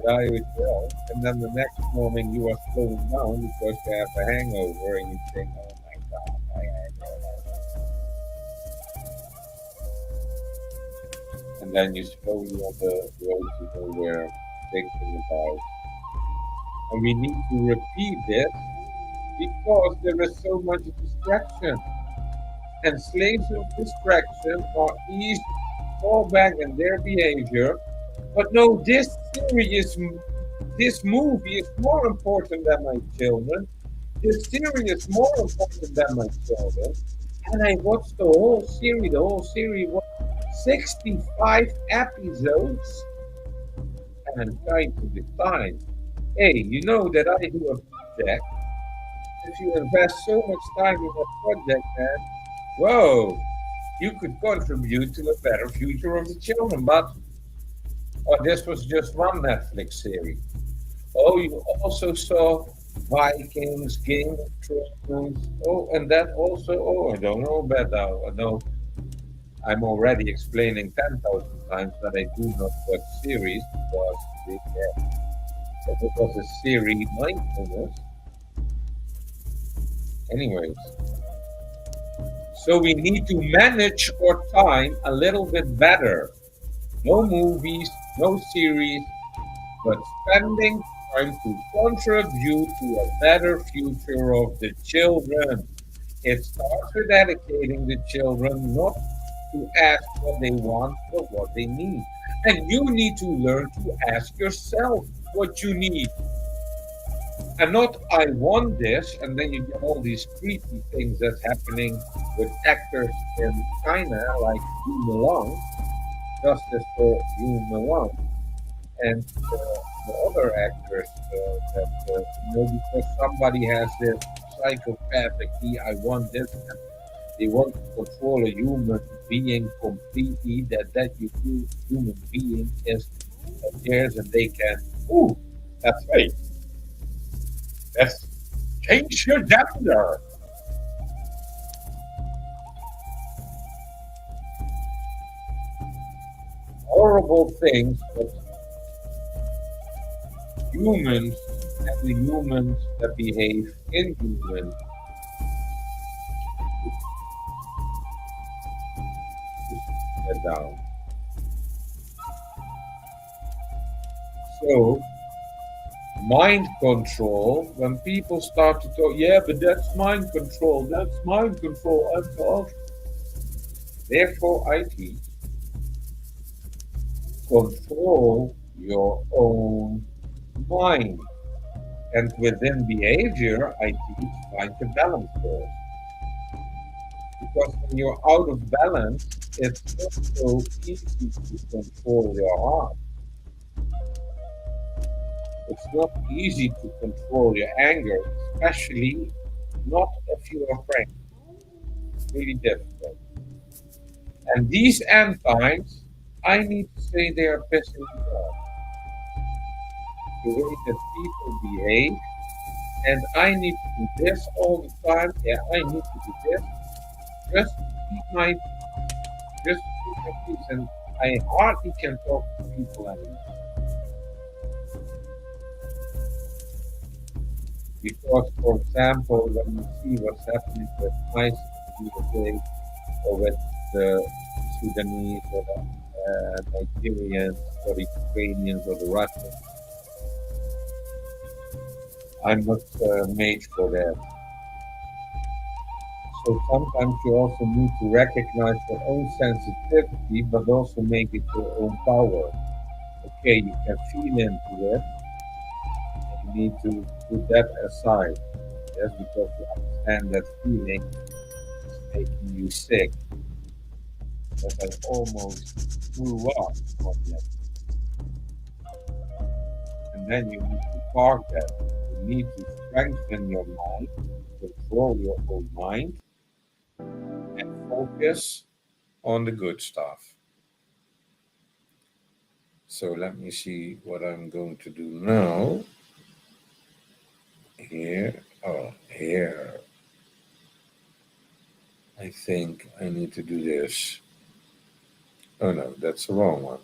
highway to hell. And then the next morning you are slowing down because you have a hangover and you think, oh my God, I had and then you slowly on the road to nowhere thinking about. And we need to repeat this because there is so much distraction. And slaves of distraction are easy to fall back in their behavior. But no, this movie is more important than my children. This series is more important than my children. And I watched the whole series. The whole series was 65 episodes. And I'm trying to define. Hey, you know that I do a project. If you invest so much time in a project, man, whoa, you could contribute to a better future of the children. But this was just one Netflix series. Oh, you also saw Vikings, Game of Thrones. Oh, and that also. Oh, I don't know about that. I know I'm already explaining 10,000 times that I do not watch series because it was a series mindfulness. Anyways, so we need to manage our time a little bit better. No movies, no series, but spending time to contribute to a better future of the children. It starts with educating the children not to ask what they want, but what they need. And you need to learn to ask yourself what you need. And not, I want this, and then you get all these creepy things that's happening with actors in China, like Yu Milang, Justice for Yu Milang, and the other actors that, because somebody has this psychopathic, I want this, and they want to control a human being completely, human being is theirs, and they can, ooh, that's right, let's change your gender. Horrible things that humans and the humans that behave inhuman get down. So, mind control, when people start to talk, yeah, but that's mind control, I'm told. Therefore, I teach control your own mind. And within behavior, I teach find the balance first. Because when you're out of balance, it's not so easy to control your heart. It's not easy to control your anger, especially not if you are frank. It's really difficult. And these end times, I need to say they are pissing me off. The way that people behave, and I need to do this all the time. Yeah, I need to do this just to keep my just to keep my peace. And I hardly can talk to people anymore because, for example, when you see what's happening with ISIS in USA or with the Sudanese or the Nigerians or the Ukrainians or the Russians, I'm not made for that. So sometimes you also need to recognize your own sensitivity, but also make it your own power. Okay, you can feel into it, and you need to put that aside. Yes, because you understand that feeling is making you sick. That I almost threw up on that. And then you need to park that. You need to strengthen your mind, control your own mind, and focus on the good stuff. So let me see what I'm going to do now. Here, oh, here. I think I need to do this. Oh no, that's the wrong one.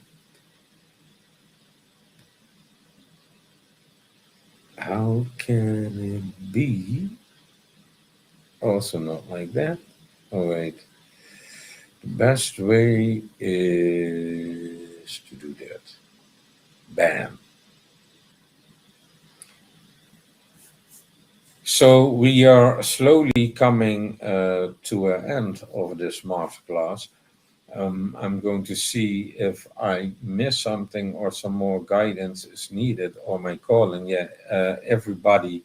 How can it be? Also not like that. Oh wait. The best way is to do that. Bam. So we are slowly coming to an end of this masterclass. I'm going to see if I miss something or some more guidance is needed or my calling. Yeah, everybody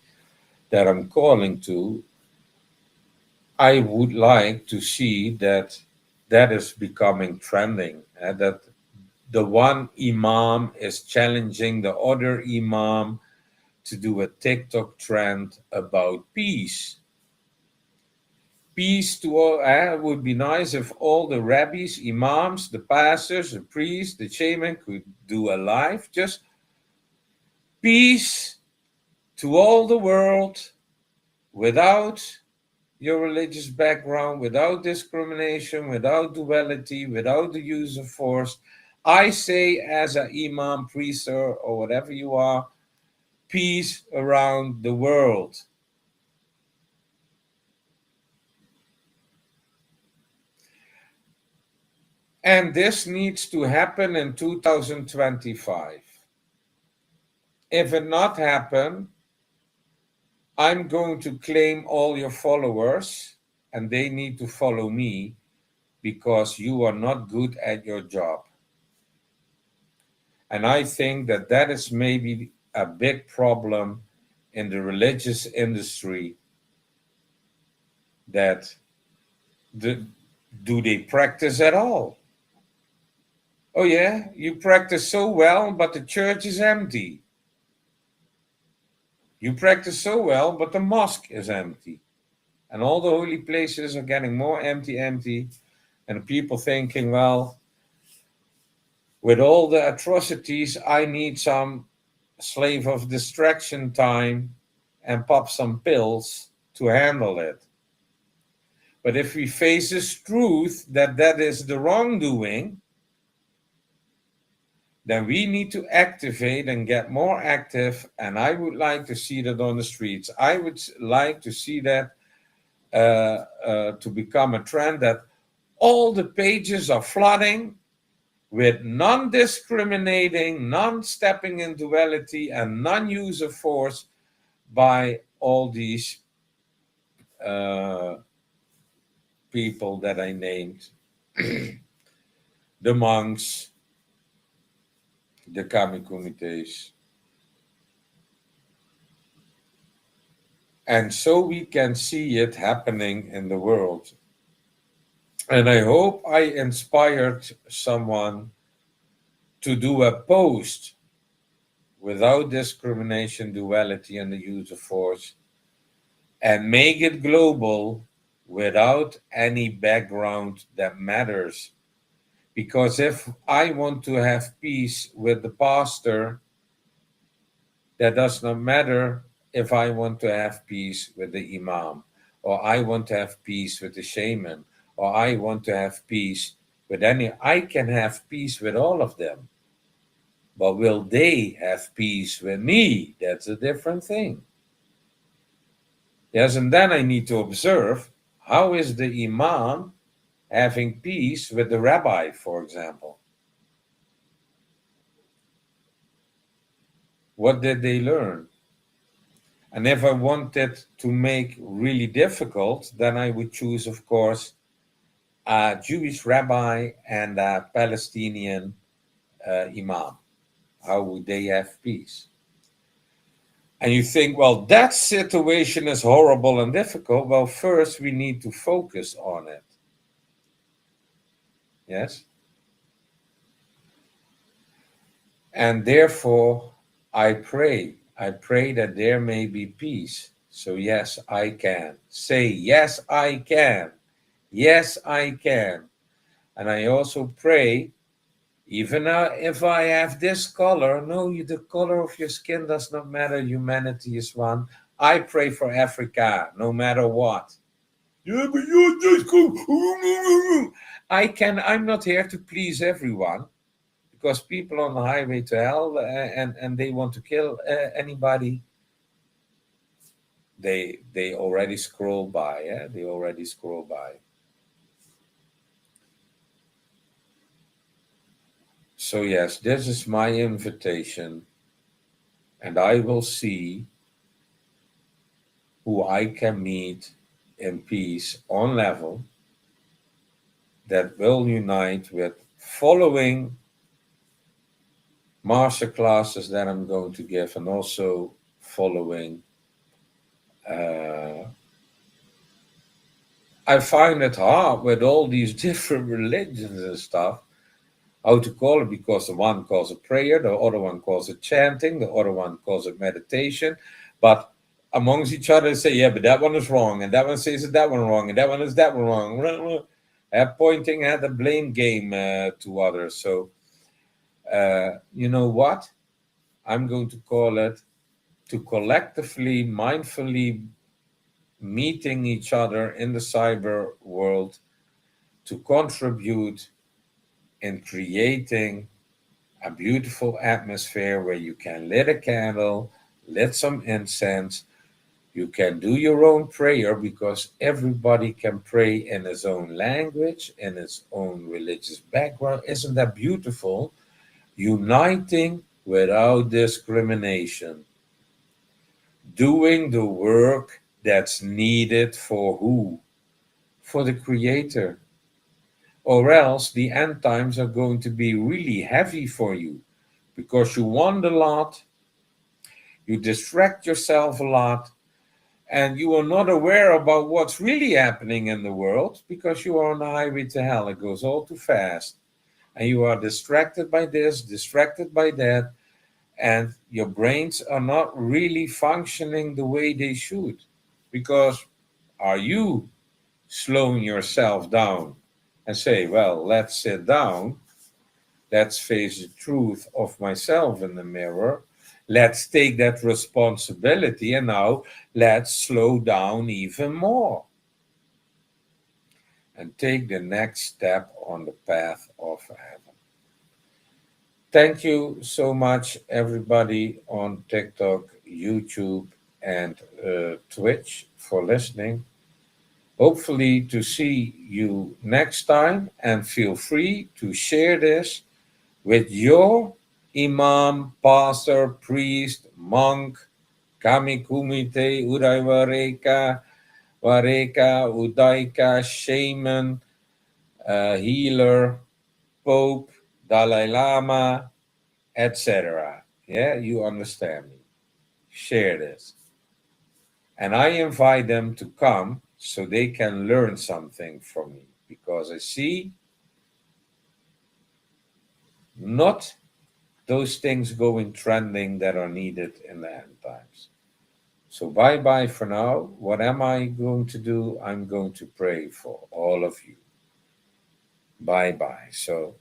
that I'm calling to, I would like to see that that is becoming trending. That the one imam is challenging the other imam to do a TikTok trend about peace. Peace to all. Would be nice if all the rabbis, imams, the pastors, the priests, the shaman could do a live. Just peace to all the world without your religious background, without discrimination, without duality, without the use of force. I say, as an imam, priest, or whatever you are, peace around the world. And this needs to happen in 2025. If it not happen, I'm going to claim all your followers and they need to follow me because you are not good at your job. And I think that that is maybe a big problem in the religious industry, that the, do they practice at all? Oh, yeah, you practice so well, but the church is empty. You practice so well, but the mosque is empty. And all the holy places are getting more empty. And people thinking, well, with all the atrocities, I need some slave of distraction time and pop some pills to handle it. But if we face this truth that that is the wrongdoing, then we need to activate and get more active. And I would like to see that on the streets. I would like to see that to become a trend, that all the pages are flooding with non discriminating, non stepping in duality, and non use of force by all these uh, people that I named, the monks, the kami comités. And so we can see it happening in the world. And I hope I inspired someone to do a post without discrimination, duality, and the use of force, and make it global without any background that matters. Because if I want to have peace with the pastor, that does not matter if I want to have peace with the imam, or I want to have peace with the shaman, or I want to have peace with any. I can have peace with all of them. But will they have peace with me? That's a different thing. Yes, and then I need to observe, how is the imam having peace with the rabbi, for example? What did they learn? And if I wanted to make really difficult, then I would choose, of course, a Jewish rabbi and a Palestinian imam. How would they have peace? And you think, well, that situation is horrible and difficult. Well, first we need to focus on it. Yes? And therefore, I pray. I pray that there may be peace. So, yes, I can. Say, yes, I can. Yes, I can. And I also pray, even if I have this color, no, the color of your skin does not matter. Humanity is one. I pray for Africa, no matter what. Yeah, but you just go. I'm not here to please everyone, because people on the highway to hell, and they want to kill anybody. They already scroll by. Yeah, they already scroll by. So yes, this is my invitation, and I will see who I can meet in peace on level, that will unite with following master classes that I'm going to give, and also following. Uh, I find it hard with all these different religions and stuff, how to call it, because the one calls it prayer, the other one calls it chanting, the other one calls it meditation. But amongst each other, they say, yeah, but that one is wrong, and that one says that one wrong, and that one is that one wrong. Pointing at the blame game to others. So, you know what? I'm going to call it, to collectively, mindfully meeting each other in the cyber world, to contribute in creating a beautiful atmosphere where you can lit a candle, lit some incense. You can do your own prayer, because everybody can pray in his own language, in his own religious background. Isn't that beautiful? Uniting without discrimination. Doing the work that's needed for who? For the Creator. Or else the end times are going to be really heavy for you. because you want a lot, you distract yourself a lot, and you are not aware about what's really happening in the world because you are on the highway to hell. It goes all too fast. And you are distracted by this, distracted by that, and your brains are not really functioning the way they should. Because are you slowing yourself down and say, well, let's sit down, let's face the truth of myself in the mirror, let's take that responsibility, and now let's slow down even more and take the next step on the path of heaven. Thank you so much, everybody on TikTok, YouTube, and Twitch for listening. Hopefully, to see you next time, and feel free to share this with your imam, pastor, priest, monk, kami kumite, udaivareka, vareka, udaika, shaman, healer, pope, Dalai Lama, etc. Yeah, you understand me. Share this. And I invite them to come so they can learn something from me because I see not those things going trending that are needed in the end times. So bye bye for now. What am I going to do? I'm going to pray for all of you. Bye bye. So